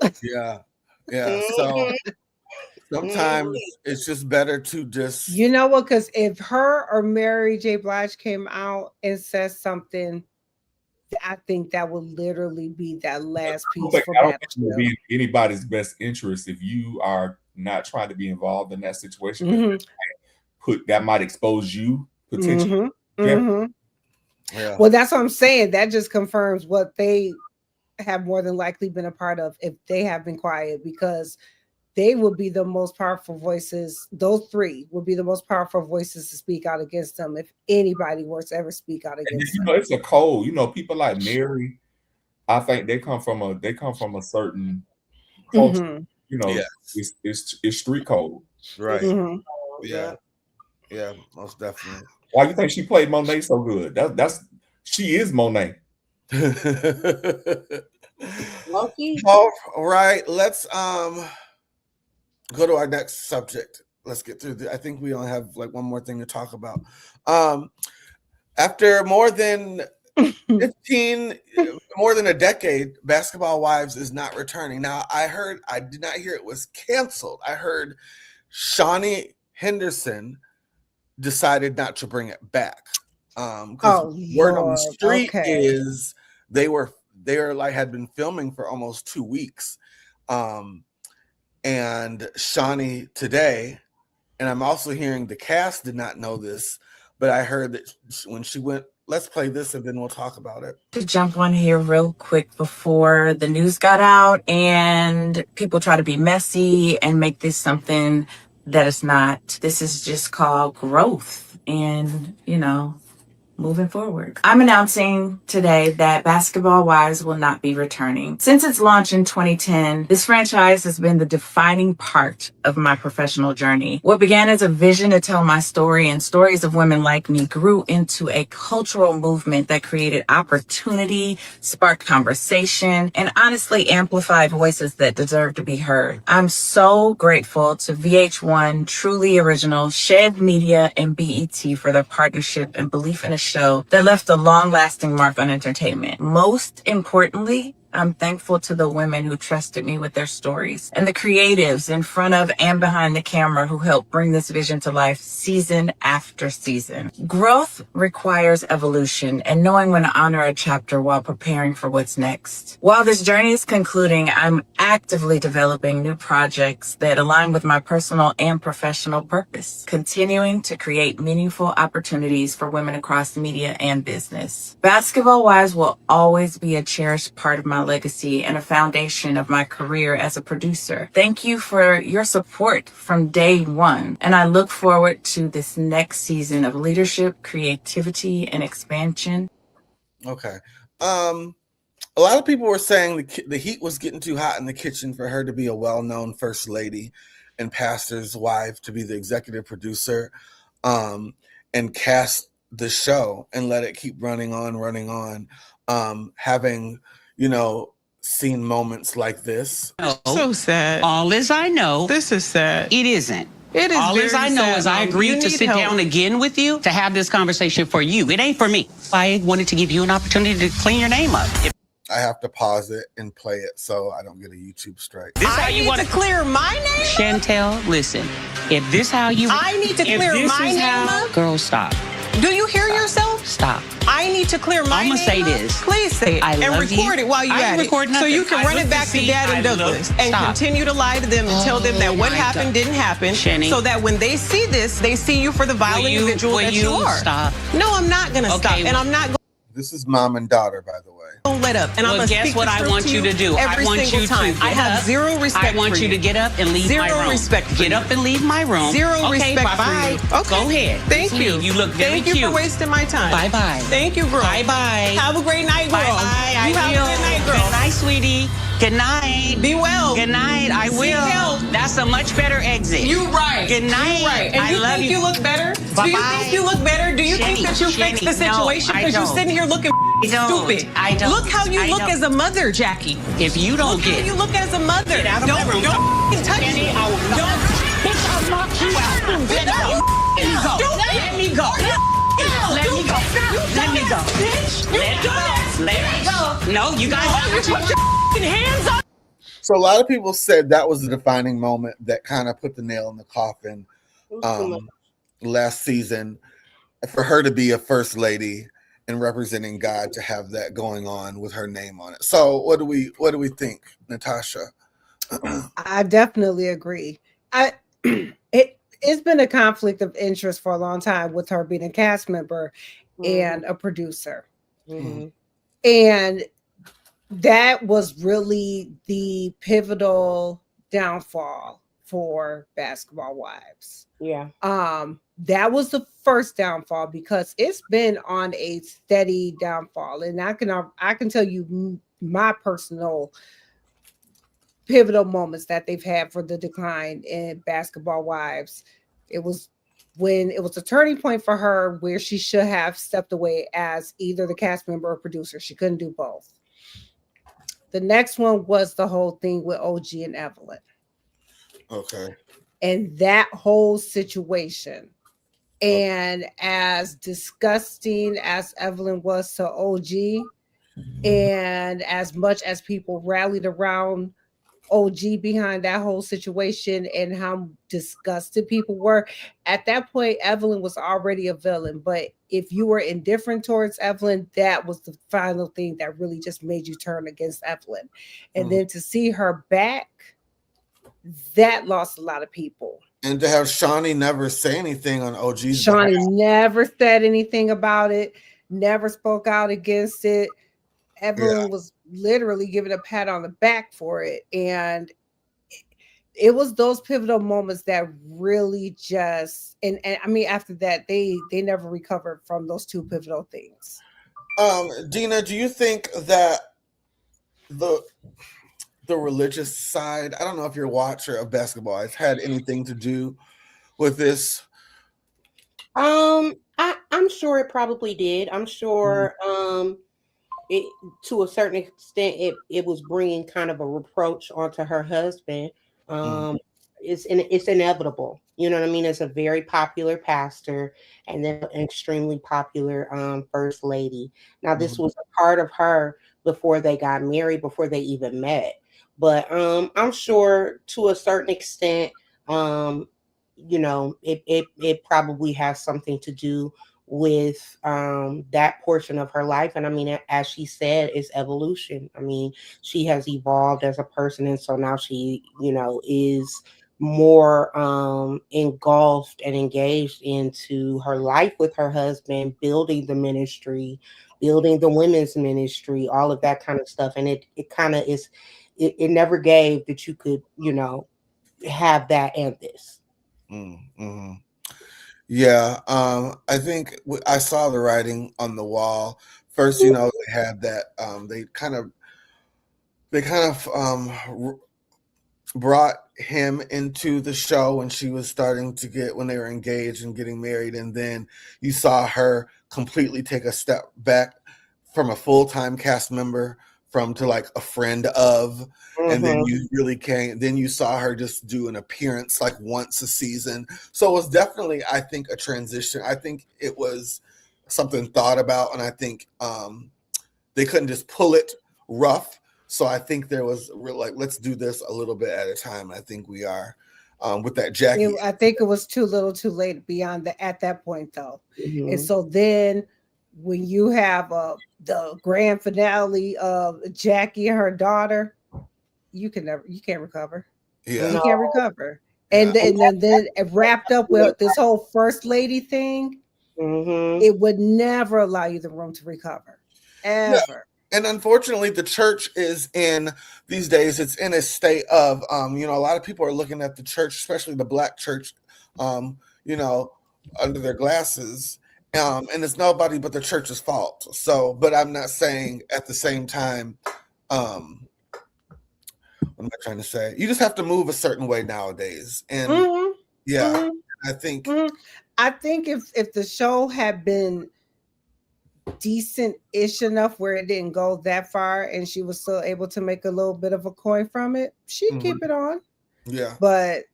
Yeah. So sometimes it's just better to just. You know what? Because if her or Mary J. Blige came out and says something, I think that would literally be that last piece. I don't think it would be in anybody's best interest if you are not trying to be involved in that situation. That might expose you potentially. Yeah. Well, that's what I'm saying. That just confirms what they have more than likely been a part of if they have been quiet, because they will be the most powerful voices. Those three would be the most powerful voices to speak out against them if anybody were to ever speak out against them. It's a code. People like Mary, I think they come from a certain culture. It's street code. Right. Yeah, most definitely. Why do you think she played Monet so good? She is Monet. Loki. All right, let's go to our next subject. Let's get through I think we only have like one more thing to talk about. After more than more than a decade, Basketball Wives is not returning. Now, I did not hear it was canceled. I heard Shawnee Henderson decided not to bring it back. Because word on the street is they had been filming for almost 2 weeks. And Shawnee today, and I'm also hearing the cast did not know this, but I heard that when she went, let's play this and then we'll talk about it. To jump on here real quick before the news got out and people try to be messy and make this something that it's not. This is just called growth and, moving forward. I'm announcing today that Basketball Wives will not be returning. Since its launch in 2010, this franchise has been the defining part of my professional journey. What began as a vision to tell my story and stories of women like me grew into a cultural movement that created opportunity, sparked conversation, and honestly amplified voices that deserve to be heard. I'm so grateful to VH1, Truly Original, Shed Media, and BET for their partnership and belief in a show that left a long-lasting mark on entertainment. Most importantly, I'm thankful to the women who trusted me with their stories and the creatives in front of and behind the camera who helped bring this vision to life season after season. Growth requires evolution and knowing when to honor a chapter while preparing for what's next. While this journey is concluding, I'm actively developing new projects that align with my personal and professional purpose, continuing to create meaningful opportunities for women across media and business. Basketball Wives will always be a cherished part of my legacy and a foundation of my career as a producer. Thank you for your support from day one, and I look forward to this next season of leadership, creativity, and expansion. Okay. A lot of people were saying the heat was getting too hot in the kitchen for her to be a well-known first lady and pastor's wife to be the executive producer. and cast the show and let it keep running on, having, seen moments like this. So sad. All as I know, this is sad. It isn't. It is all as I know sad, is I agreed to sit down again with you to have this conversation for you. It ain't for me. I wanted to give you an opportunity to clean your name up. I have to pause it and play it so I don't get a YouTube strike. I need to clear my name. Chantel, listen. If this how you, I need to clear my name up. Girl, stop. Do you hear yourself? Stop. I need to clear my name. I'm gonna say this. Please say it. And record it while you're at it. So you can run it back to Dad and Douglas and continue to lie to them and tell them that what happened didn't happen. So that when they see this, they see you for the violent individual that you are. Stop. No, I'm not gonna stop. And I'm not. This is mom and daughter, by the way. Don't let up. And I'm gonna guess what I want you to do. I want you to. I have zero respect. I want you to get up and leave my room. Zero respect. Get up and leave my room. Zero respect. Bye bye. Okay. Go ahead. Thank you. You look very cute. Thank you for wasting my time. Bye bye. Thank you, girl. Bye bye. Have a great night, girl. Bye bye. You have a good night, girl. Good night, sweetie. Good night. Be well. Good night. I will. That's a much better exit. You right. Good night. You right. And I love you. Do you think you look better? Bye bye. Do you think you look better? Do you think that you fixed the situation? Because you're sitting here looking stupid. I don't. Look how you look as a mother, Jackie. If you don't get, how you look as a mother. Get out of my room. Don't touch me. Don't. Bitch, I'll knock you out. Get out. Let me go. Let me go. Let me go. Bitch, let me go. No, you guys put your hands up. So a lot of people said that was the defining moment that kind of put the nail in the coffin last season for her to be a first lady and representing God, to have that going on with her name on it. So what do we think, Natasha? I definitely agree. It's been a conflict of interest for a long time with her being a cast member and a producer. Mm-hmm. And that was really the pivotal downfall for Basketball Wives. Yeah. That was the first downfall, because it's been on a steady downfall. And I can tell you my personal pivotal moments that they've had for the decline in Basketball Wives. It was when it was a turning point for her where she should have stepped away as either the cast member or producer. She couldn't do both. The next one was the whole thing with OG and Evelyn. Okay. And that whole situation. And as disgusting as Evelyn was to OG, and as much as people rallied around OG behind that whole situation and how disgusted people were, at that point, Evelyn was already a villain. But if you were indifferent towards Evelyn, that was the final thing that really just made you turn against Evelyn. And then to see her back, that lost a lot of people. And to have Shawnee never say anything on OG's Shawnee behalf. never said anything about it, never spoke out against it. Evelyn was literally given a pat on the back for it. And it was those pivotal moments that really just, and I mean, after that, they never recovered from those two pivotal things. Dina, do you think that the religious side, I don't know if you're a watcher of basketball, has had anything to do with this? I'm sure it probably did. I'm sure it, to a certain extent, it was bringing kind of a reproach onto her husband. It's inevitable. You know what I mean? It's a very popular pastor and then an extremely popular first lady. Now, this was a part of her before they got married, before they even met. But I'm sure to a certain extent, you know, it probably has something to do with that portion of her life. And I mean, as she said, it's evolution. I mean, she has evolved as a person. And so now she, you know, is more engulfed and engaged into her life with her husband, building the ministry, building the women's ministry, all of that kind of stuff. And it kind of is, it never gave that you could, you know, have that and this. Yeah, I think I saw the writing on the wall. First, you know, they had that they kind of brought him into the show when she was starting to when they were engaged and getting married, and then you saw her completely take a step back from a full-time cast member to like a friend of, and then you really then you saw her just do an appearance like once a season. So it was definitely, I think, a transition. I think it was something thought about, and I think they couldn't just pull it rough. So I think there was real, like, let's do this a little bit at a time. I think we are with that Jackie. I think it was too little too late beyond at that point though. And so then when you have the grand finale of Jackie and her daughter, you can't recover. Yeah. You can't recover. And then it wrapped up with this whole first lady thing. It would never allow you the room to recover. Ever. Yeah. And unfortunately, the church is these days, it's in a state of, a lot of people are looking at the church, especially the Black church, under their glasses. And it's nobody but the church's fault. So, but I'm not saying at the same time, what am I trying to say? You just have to move a certain way nowadays. And I think if the show had been decent-ish enough where it didn't go that far and she was still able to make a little bit of a coin from it, she'd keep it on. Yeah. But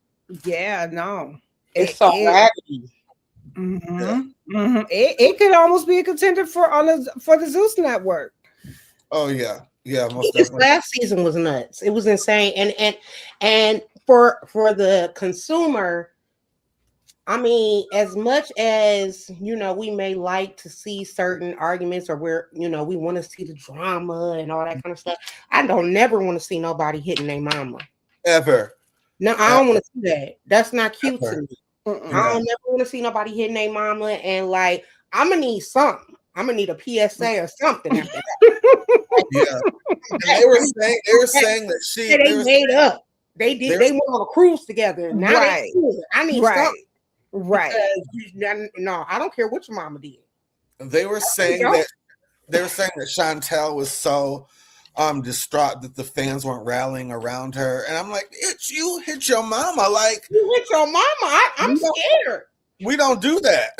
yeah, no. It's so wacky. It could almost be a contender for the Zeus network. Oh yeah. Yeah, most This definitely. last season was nuts. It was insane. And for the consumer, I mean, as much as, we may like to see certain arguments or we want to see the drama and all that kind of stuff, I don't never want to see nobody hitting their mama. Ever. No, I don't want to see that. That's not cute Ever. to me. I don't never want to see nobody hitting their mama, and like, I'm going to need something. I'm going to need a PSA or something after that. Yeah. And they were saying that they made up. They went on a cruise together. Now Right. I need Right. something. Right. No, I don't care what your mama did. They were saying that Chantel was so distraught that the fans weren't rallying around her, and I'm like, you hit your mama, like you hit your mama. I'm scared. We don't do that.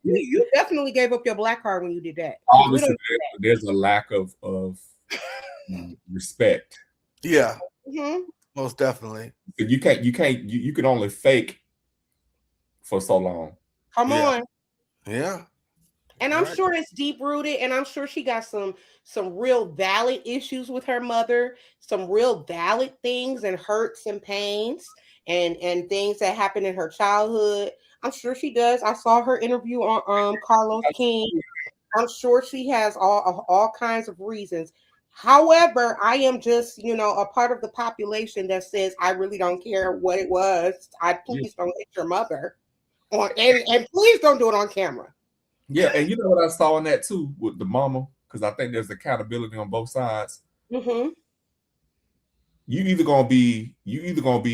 You definitely gave up your Black card when you did that. Obviously, there's a lack of respect. Yeah. Most definitely. You can only fake for so long. Come on. Yeah. And I'm sure it's deep rooted, and I'm sure she got some real valid issues with her mother, some real valid things and hurts and pains and things that happened in her childhood. I'm sure she does. I saw her interview on Carlos King. I'm sure she has all kinds of reasons. However, I am just, a part of the population that says I really don't care what it was. Please don't hit your mother, and please don't do it on camera. Yeah, and you know what I saw in that too with the mama, because I think there's accountability on both sides. You either gonna be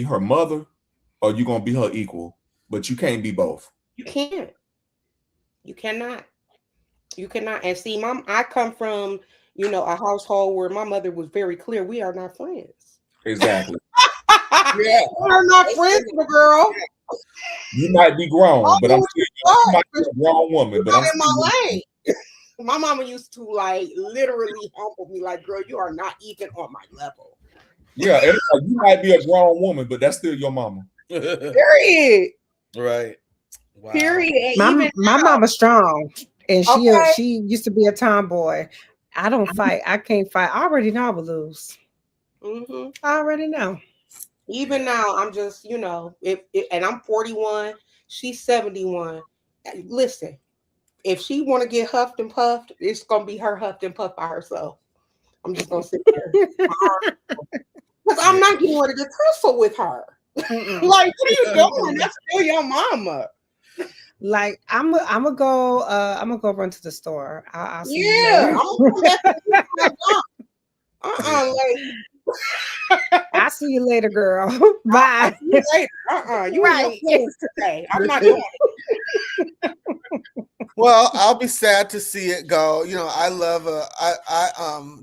her mother or you gonna be her equal, but you can't be both. You can't. You cannot. You cannot. And see, I come from a household where my mother was very clear: we are not friends. Exactly. Yeah, we are not friends, girl. You might be grown, but I'm still you might be a grown woman. But I'm in my lane. My mama used to literally humble me, like, girl, you are not even on my level. Yeah, and you might be a grown woman, but that's still your mama. Period. Right. Wow. Period. My mama's strong, and she used to be a tomboy. I don't fight. I can't fight. I already know I would lose. I already know. Even now, I'm just, and I'm 41, she's 71. Listen, if she want to get huffed and puffed, it's gonna be her huffed and puffed by herself. I'm just gonna sit there because I'm not getting ready to get tussle with her. Like, what are you doing? That's still your mama. Like, I'm gonna go run to the store. I'll see you later. I'll see you later, girl. Bye. See you later. You right today. I'm not doing it. Well, I'll be sad to see it go. I love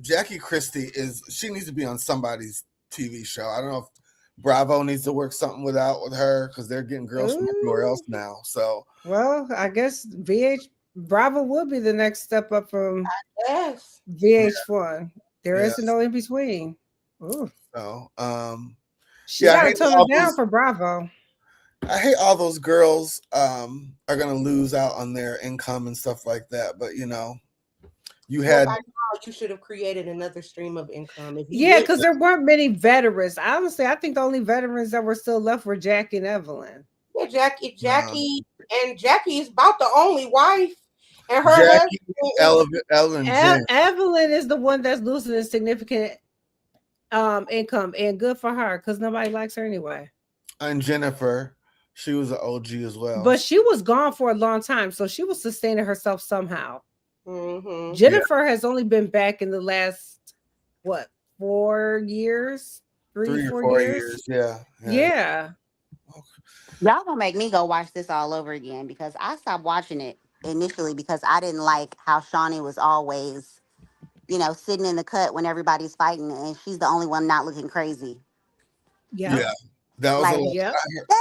Jackie Christie she needs to be on somebody's TV show. I don't know if Bravo needs to work something with her because they're getting girls from everywhere else now. So, well, I guess Bravo would be the next step up from VH1. There isn't no in between. Ooh. So, she got to tone it down for Bravo. I hate all those girls are gonna lose out on their income and stuff like that. But you should have created another stream of income. Because there weren't many veterans. Honestly, I think the only veterans that were still left were Jackie and Evelyn. Yeah, Jackie is about the only wife, and her Evelyn is the one that's losing a significant income, and good for her because nobody likes her anyway. And Jennifer, she was an OG as well, but she was gone for a long time, so she was sustaining herself somehow. Mm-hmm. Jennifer has only been back in the last 4 years, 3 or 4 years. Yeah. Y'all gonna make me go watch this all over again because I stopped watching it initially because I didn't like how Shawnee was always, sitting in the cut when everybody's fighting and she's the only one not looking crazy. Yeah. That was I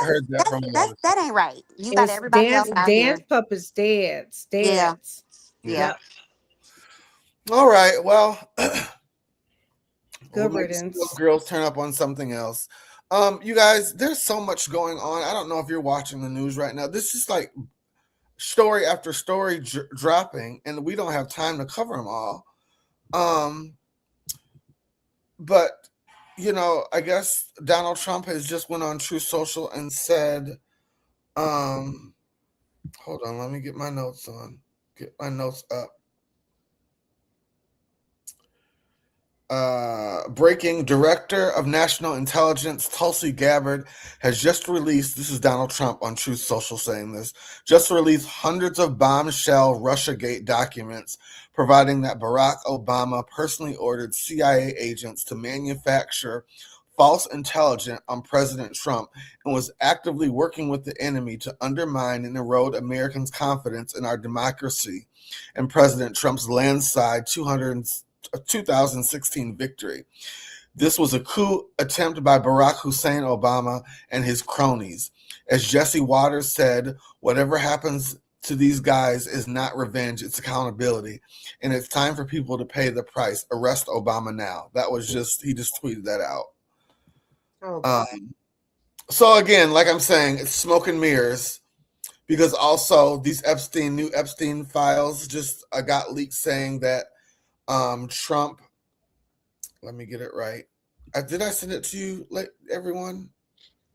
heard that from that ain't right. You got everybody else out here. Puppets dance. Yeah. All right. Well, good riddance. Girls turn up on something else. You guys, there's so much going on. I don't know if you're watching the news right now. This is like story after story dropping, and we don't have time to cover them all. But I guess Donald Trump has just went on Truth Social and said, hold on, let me get my notes up. Breaking, Director of National Intelligence Tulsi Gabbard has just released, this is Donald Trump on Truth Social saying this, just released hundreds of bombshell Russiagate documents providing that Barack Obama personally ordered CIA agents to manufacture false intelligence on President Trump and was actively working with the enemy to undermine and erode Americans' confidence in our democracy and President Trump's landslide 2016 victory. This was a coup attempt by Barack Hussein Obama and his cronies. As Jesse Waters said, whatever happens to these guys is not revenge, it's accountability. And it's time for people to pay the price. Arrest Obama now. He just tweeted that out. So again, like I'm saying, it's smoke and mirrors because also these new Epstein files just got leaked saying that Trump, let me get it right. Did I send it to you, everyone?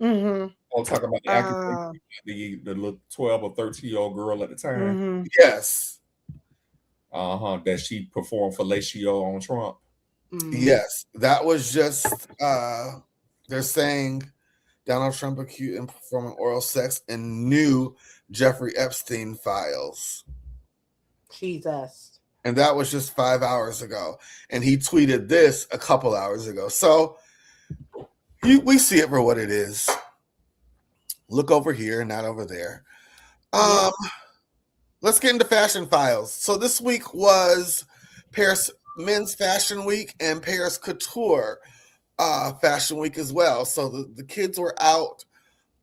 Mm-hmm. I'll talk about the little 12 or 13-year-old girl at the time. Mm-hmm. Yes. That she performed fellatio on Trump. Mm-hmm. Yes. That was just, they're saying Donald Trump accused him performing oral sex in new Jeffrey Epstein files. Jesus. And that was just 5 hours ago. And he tweeted this a couple hours ago. So we see it for what it is. Look over here, not over there. Let's get into fashion files. So this week was Paris Men's Fashion Week and Paris Couture Fashion Week as well. So the kids were out.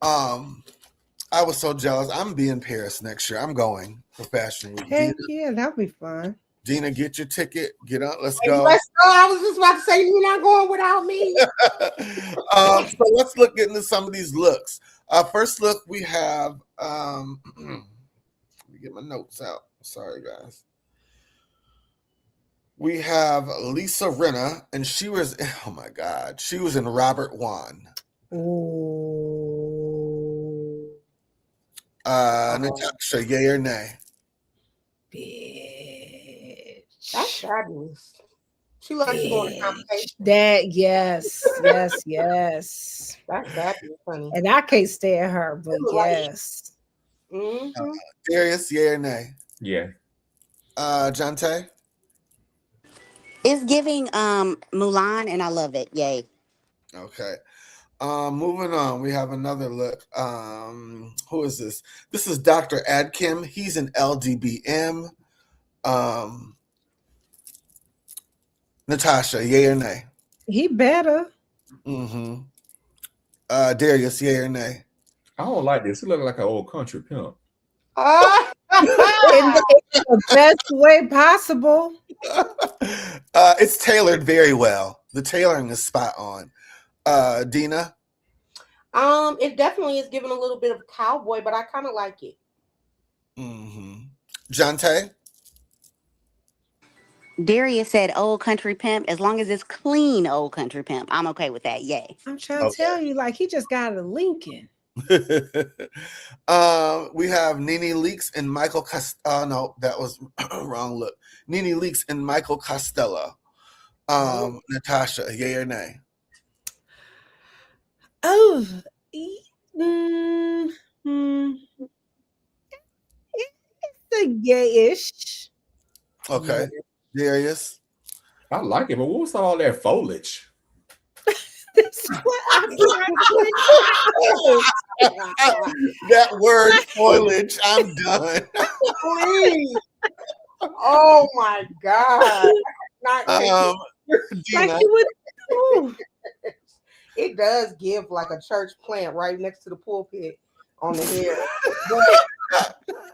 I was so jealous. I'm being Paris next year. I'm going for Fashion Week. Heck yeah, that'll be fun. Dina, get your ticket. Get up. Let's go. Let's go. I was just about to say you're not going without me. So let's look into some of these looks. First look, we have. Let me get my notes out. Sorry, guys. We have Lisa Rinna, and she was. Oh my God, she was in Robert Wan. Ooh. Natasha, yay or nay? That's fabulous. She loves to go on a competition. Yes. That's fabulous, honey. And I can't stand her, but yes. Mm-hmm. Darius, yay or nay? Yeah. Jante? It's giving Mulan, and I love it. Yay. Okay. Moving on, we have another look. Who is this? This is Dr. Adkim. He's an LDBM. Natasha, yay or nay? He better. Mm-hmm. Darius, yay or nay? I don't like this. It looks like an old country pimp. In the best way possible. It's tailored very well. The tailoring is spot on. Dina? It definitely is giving a little bit of cowboy, but I kind of like it. Mm-hmm. Jante? Darius said old country pimp. As long as it's clean old country pimp, I'm okay with that. Yay. I'm trying to tell you, like, he just got a Lincoln. We have Nene Leakes and Michael no, that was wrong look. Nene Leakes and Michael Costello. Natasha, yay or nay? Oh, it's a gayish. Okay. Darius? I like it, but what was all that foliage? That's what I'm trying That word foliage, I'm done. Please. Oh my God. Dina. It does give like a church plant right next to the pulpit on the hair. But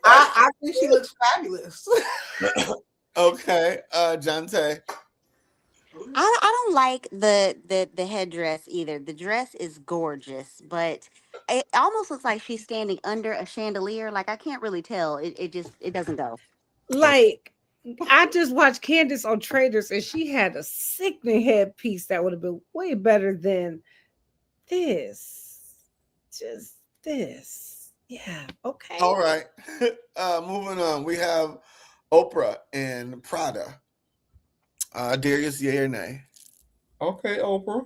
I think she looks fabulous. Okay. Jante? I don't like the headdress either. The dress is gorgeous, but it almost looks like she's standing under a chandelier. Like I can't really tell. It doesn't go. Like, I just watched Candace on Traders, and she had a sickening headpiece that would have been way better than this. Just this. Yeah. Okay. All right. Moving on. We have Oprah and Prada. Darius, yay or nay? Okay, Oprah.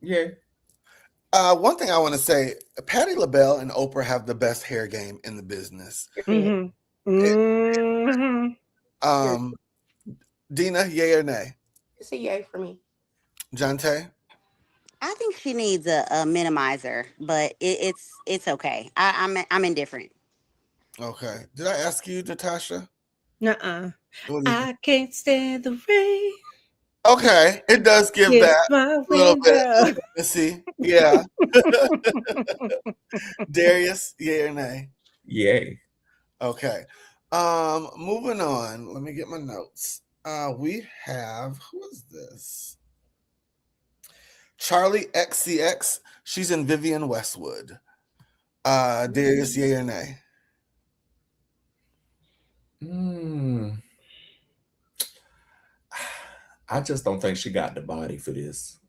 Yeah. One thing I want to say, Patti LaBelle and Oprah have the best hair game in the business. Dina, yay or nay? It's a yay for me. Jante? I think she needs a minimizer, but it's okay. I'm indifferent. Okay. Did I ask you, Natasha? Nuh-uh. I can't stand the rain. Okay. It does give that a little bit. Let's see. Yeah. Darius, yay or nay? Yay. Okay. Moving on. Let me get my notes. We have, who is this? Charlie XCX. She's in Vivian Westwood. Darius, yay or nay? I just don't think she got the body for this.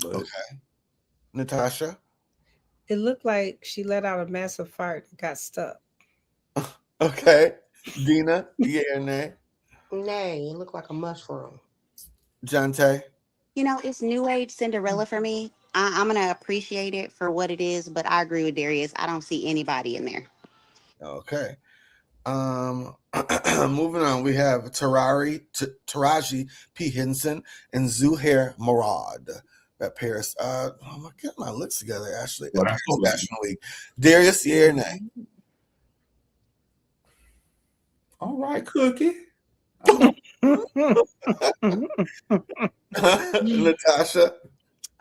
But... Okay. Natasha? It looked like she let out a massive fart and got stuck. Okay. Dina, yay or nay? Nay, it looked like a mushroom. Jante? You know, it's new age Cinderella for me. I'm gonna appreciate it for what it is, but I agree with Darius. I don't see anybody in there. Okay. Moving on, we have Taraji P. Henson and Zuhair Murad at Paris. I'm getting my looks together, Ashley. Paris Fashion Week. Darius, yay or nay? All right, Cookie. Natasha?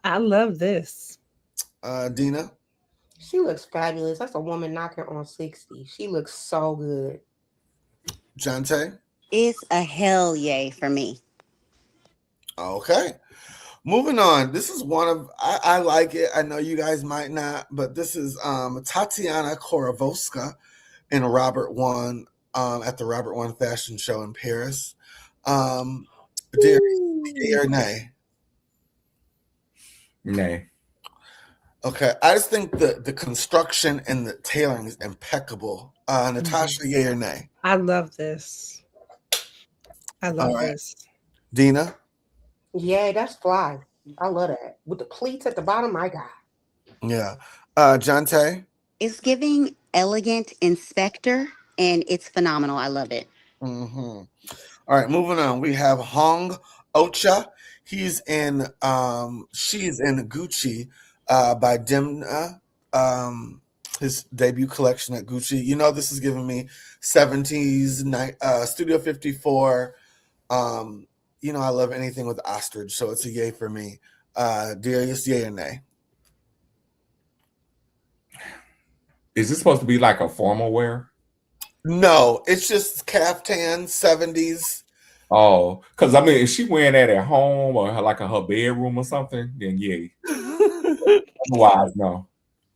I love this. Dina? She looks fabulous. That's a woman knocking on 60. She looks so good. Jante? It's a hell yay for me. Okay. Moving on. This is one of, I like it. I know you guys might not, but this is Tatiana Korovoska in Robert One at the Robert One Fashion Show in Paris. Darius, yay or nay? Nay. Okay, I just think the construction and the tailoring is impeccable. Natasha, yay or nay? I love this. I love this. Dina? Yeah, that's fly. I love that. With the pleats at the bottom, my God. Yeah. Jante? It's giving elegant inspector, and it's phenomenal. I love it. Mm-hmm. All right, moving on. We have Hong Ocha. She's in Gucci by Demna. His debut collection at Gucci. You know, this is giving me 70s, Studio 54. You know, I love anything with ostrich, so it's a yay for me. Darius, yay or nay? Is this supposed to be like a formal wear? No, it's just caftan 70s. Oh, because I mean, if she wearing that at home or like in her bedroom or something, then yay. Otherwise, no.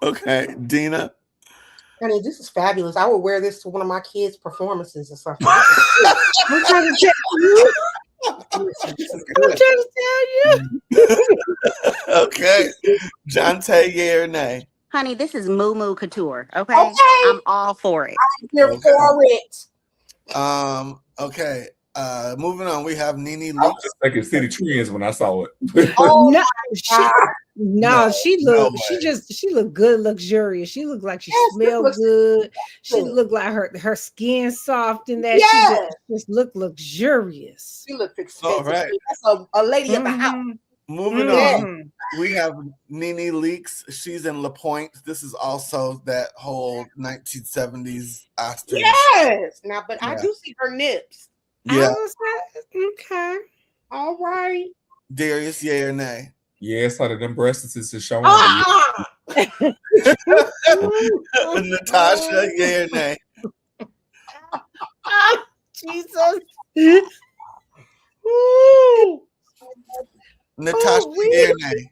Okay, Dina. Honey, this is fabulous. I would wear this to one of my kids' performances or something. I'm trying to tell you. I'm trying to tell you. Okay, Jonte, yay or nay? Honey, this is Moo Moo Couture. Okay, I'm all for it. I'm here for it. Okay. Moving on, we have Nene I Leakes. was just thinking City Trends when I saw it. Oh No, she no looked way. she looked good, luxurious. She looked like she smelled good. She looked like her skin soft and that she just looked luxurious. She looked expensive. All right. That's a lady of the house. Moving on, we have Nene Leakes. She's in La Pointe. This is also that whole 1970s ostrich. Yes. Now, but I Yeah. do see her nips. Yeah. Okay. All right. Darius, yay or nay? Yeah, so them breasts is showing. Natasha, yay or nay? Jesus. Natasha, yay or nay?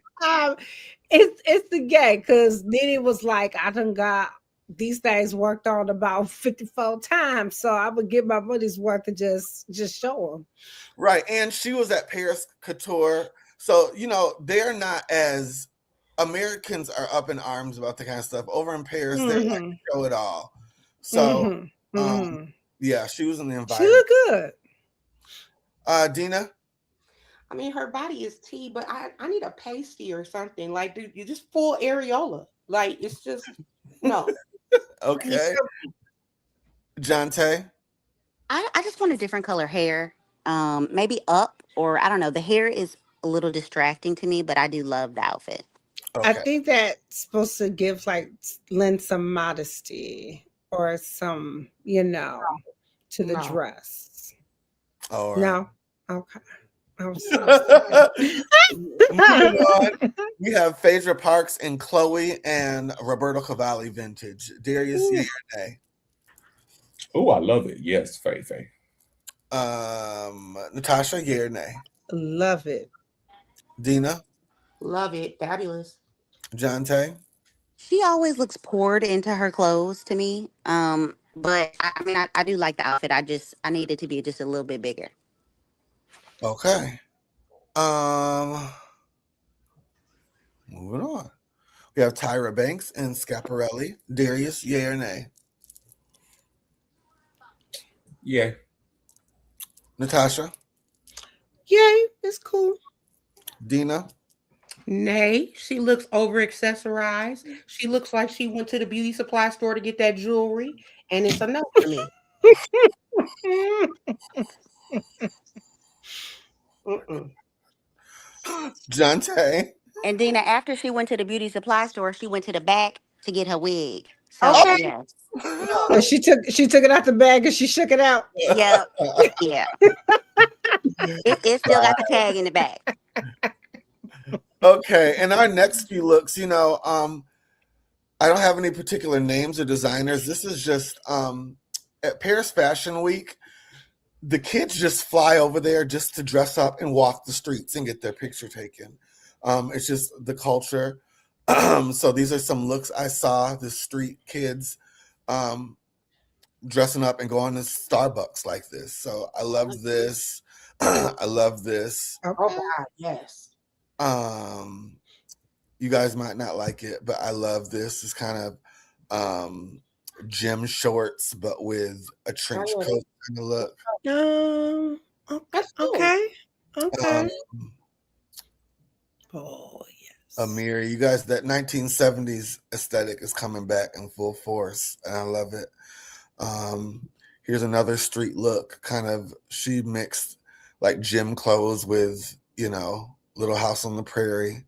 It's the gay because then it was like I done got these things worked on about 54 times, so I would get my money's worth and just show them. Right, and she was at Paris Couture, so they're not as Americans are up in arms about the kind of stuff. Over in Paris, they're like show it all. So, yeah, she was in the environment. She looked good. Dina. I mean, her body is T, but I need a pasty or something. Like, dude, you just full areola. Like, it's just no. Okay. Jonte. I just want a different color hair. Maybe up, or I don't know. The hair is a little distracting to me, but I do love the outfit. I think that's supposed to lend some modesty or some, to the dress. All right. No? Okay. Moving on, we have Phaedra Parks and Chloe and Roberto Cavalli vintage. Darius, yay or nay? Oh, I love it. Yes, Faye. Natasha, yay or nay? Love it. Dina? Love it. Fabulous. Jonte? She always looks poured into her clothes to me. But I mean, I do like the outfit. I need it to be just a little bit bigger. Okay. Moving on. We have Tyra Banks and Schiaparelli. Darius, yay or nay? Yeah. Natasha? Yay, it's cool. Dina? Nay, she looks over accessorized. She looks like she went to the beauty supply store to get that jewelry, and it's a no for me. Jonte? And Dina, after she went to the beauty supply store, she went to the back to get her wig. So Okay. yes. And she took it out the bag and she shook it out. Yep. Yeah. It still got the tag in the back. Okay, and our next few looks, I don't have any particular names or designers. This is just at Paris Fashion Week, the kids just fly over there just to dress up and walk the streets and get their picture taken. It's just the culture. So these are some looks I saw, the street kids dressing up and going to Starbucks like this. So I love this. I love this. Oh God, yes. You guys might not like it, but I love this. It's kind of gym shorts, but with a trench coat kind of look. Okay. Oh yes. Amir, you guys, that 1970s aesthetic is coming back in full force, and I love it. Here's another street look. Kind of, she mixed like gym clothes with, Little House on the Prairie.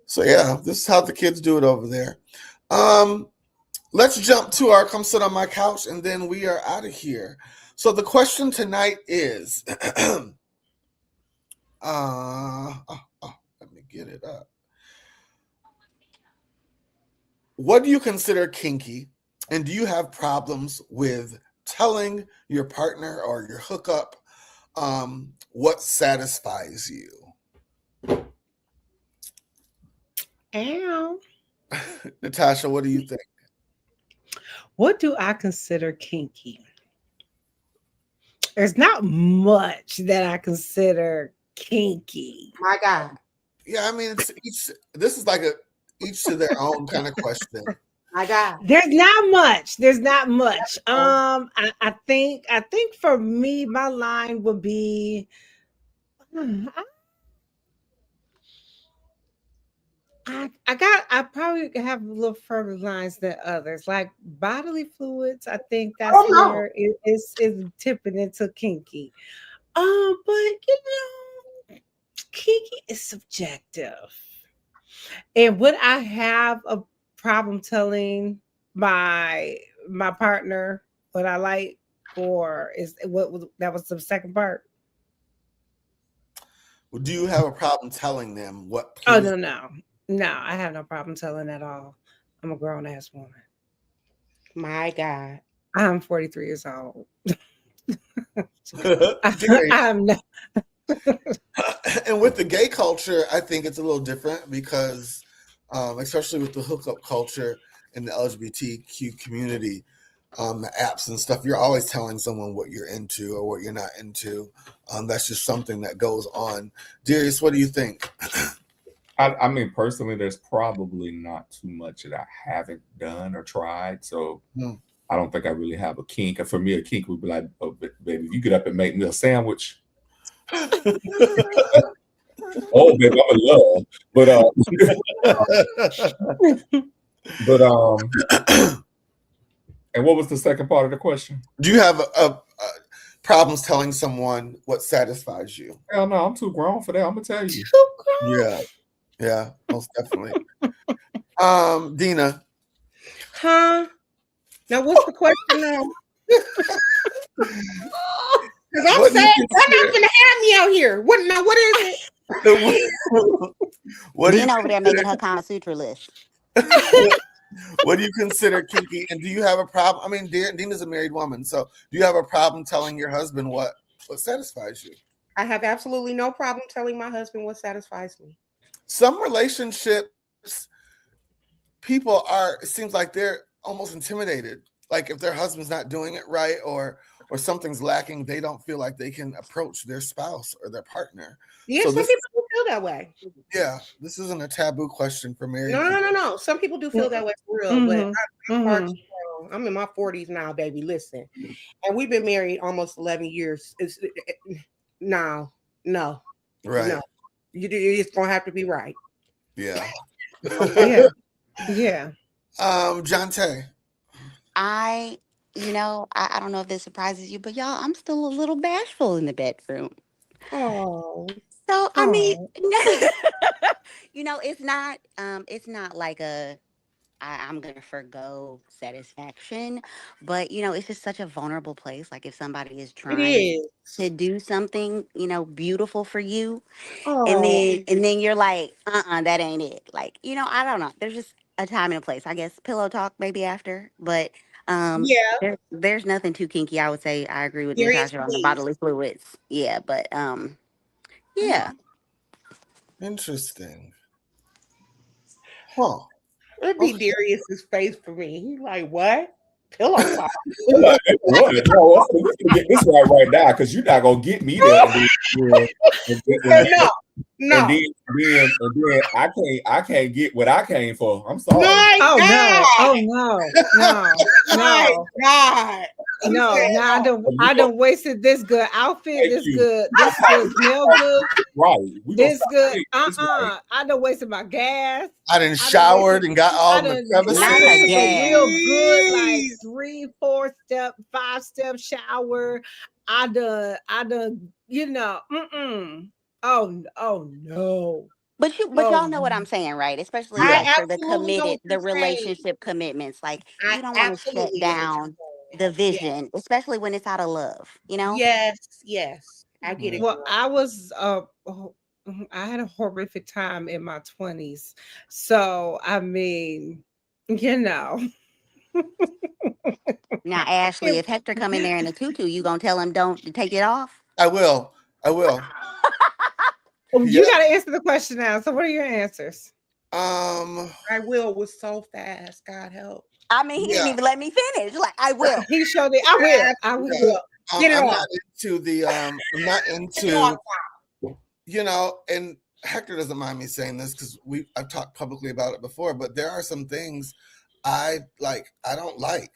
So yeah, this is how the kids do it over there. Let's jump to our Come Sit on My Couch, and then we are out of here. So the question tonight is, let me get it up. What do you consider kinky? And do you have problems with telling your partner or your hookup what satisfies you? Ow. Natasha, what do you think? What do I consider kinky? There's not much that I consider kinky. My God. Yeah, I mean, it's this is like each to their own kind of question. My God. There's not much. I think for me, my line would be I probably have a little further lines than others. Like bodily fluids, I think that's where it's tipping into kinky. But kinky is subjective. And would I have a problem telling my partner what I like, or is what was that was the second part? Well, do you have a problem telling them what? Oh no, I have no problem telling at all. I'm a grown ass woman. My God, I'm 43 years old. I'm not. And with the gay culture, I think it's a little different because, especially with the hookup culture in the LGBTQ community, the apps and stuff, you're always telling someone what you're into or what you're not into. That's just something that goes on. Darius, what do you think? I mean, personally, there's probably not too much that I haven't done or tried. So I don't think I really have a kink. And for me, a kink would be like, oh, baby, if you get up and make me a sandwich. Oh, baby, I'm in love. But and what was the second part of the question? Do you have problems telling someone what satisfies you? Hell no, I'm too grown for that. I'm gonna tell you. Yeah, most definitely. Dina. Huh? Now what's the question now? Because I'm saying they're not gonna have me out here. What is it? What Dina over there making her Kama Sutra list. What do you consider kinky? And do you have a problem? I mean, Dina's a married woman, so do you have a problem telling your husband what satisfies you? I have absolutely no problem telling my husband what satisfies me. Some relationships, it seems like they're almost intimidated. Like if their husband's not doing it right or something's lacking, they don't feel like they can approach their spouse or their partner. Yeah, some people do feel that way. Yeah, this isn't a taboo question for married people. No. Some people do feel that way for real, but I'm in my 40s now, baby. Listen, and we've been married almost 11 years. No. Right. No. It's gonna have to be right. Yeah. Yeah. John Tay. I don't know if this surprises you, but y'all, I'm still a little bashful in the bedroom. Oh. So I mean, it's not like I'm gonna forgo satisfaction, but it's just such a vulnerable place. Like if somebody is trying to do something, beautiful for you, and then you're like, that ain't it. Like, I don't know. There's just a time and a place. I guess pillow talk maybe after, but there's nothing too kinky. I would say I agree with Natasha on the bodily fluids. Yeah, but yeah. Interesting. Huh. It'd be Darius's face for me. He's like, what? Pillow talk. What? No, get this right now, because you're not gonna get me there. No. And then I can't get what I came for. I'm sorry. No. I done wasted this good outfit, this good smell good. Right. This good. I done wasted my gas. I done showered and got all the crevices. Real good, like 3, 4 step, 5 step shower. I done, Oh no. But y'all know what I'm saying, right? Especially for the relationship commitments. Like you don't want to shut down the vision, especially when it's out of love, Yes. I get it. Well, I was I had a horrific time in my 20s. So, I mean, you know. Now, Ashleigh, if Hector come in there in a tutu, you gonna tell him don't take it off? I will. You got to answer the question now. So, what are your answers? I will was so fast. God help. I mean, he didn't even let me finish. Like, I will. He showed it. I will. Get it I'm off. not into the. I'm not into. You know, and Hector doesn't mind me saying this because I've talked publicly about it before. But there are some things I don't like.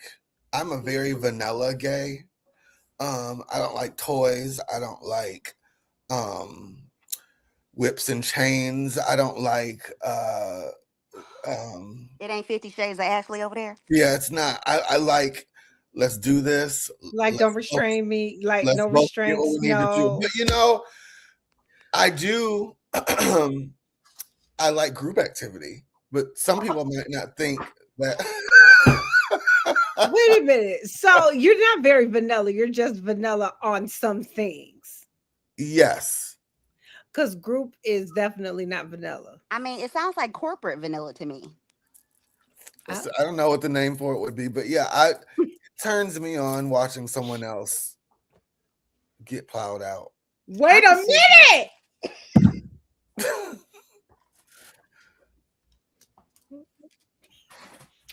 I'm a very vanilla gay. I don't like toys. I don't like whips and chains. I don't like it ain't 50 Shades of Ashleigh over there. Yeah, it's not. I like, let's do this. Like, don't restrain me. Like, no restraints. No. But you know, I do. I like group activity, but some people might not think that. Wait a minute. So you're not very vanilla. You're just vanilla on some things. Yes. Because group is definitely not vanilla. I mean, it sounds like corporate vanilla to me. I don't know what the name for it would be, but yeah, it turns me on watching someone else get plowed out. Wait a minute.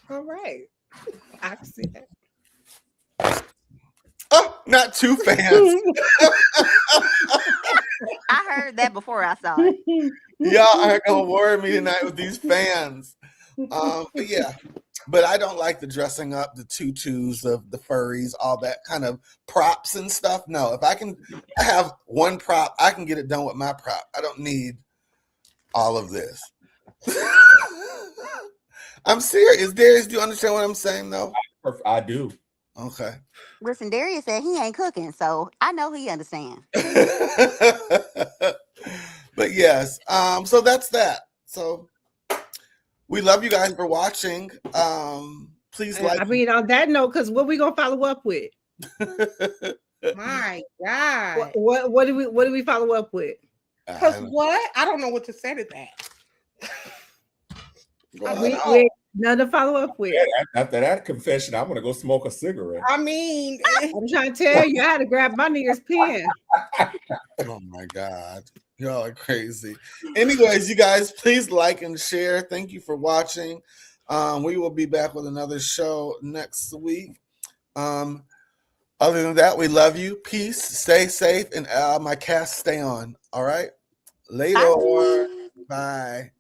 All right. I can see that. Oh, not two fans. I heard that before I saw it. Y'all aren't gonna worry me tonight with these fans. But yeah, but I don't like the dressing up, the tutus, the furries, all that kind of props and stuff. No, if I have one prop, I can get it done with my prop. I don't need all of this. I'm serious. Darius, do you understand what I'm saying though? I do. Okay. Listen, Darius said he ain't cooking, so I know he understands. But yes, so that's that. So we love you guys for watching. Please like. I mean, on that note, because what we gonna follow up with? My God. What do we follow up with? Because what? I don't know what to say to that. We nothing to follow up with. After that confession, I'm gonna go smoke a cigarette. I mean, I'm trying to tell you, I had to grab my nearest pen. Oh my God. Y'all are crazy. Anyways, you guys, please like and share. Thank you for watching. We will be back with another show next week. Other than that, we love you. Peace. Stay safe. And my cast stay on. All right. Later. Bye.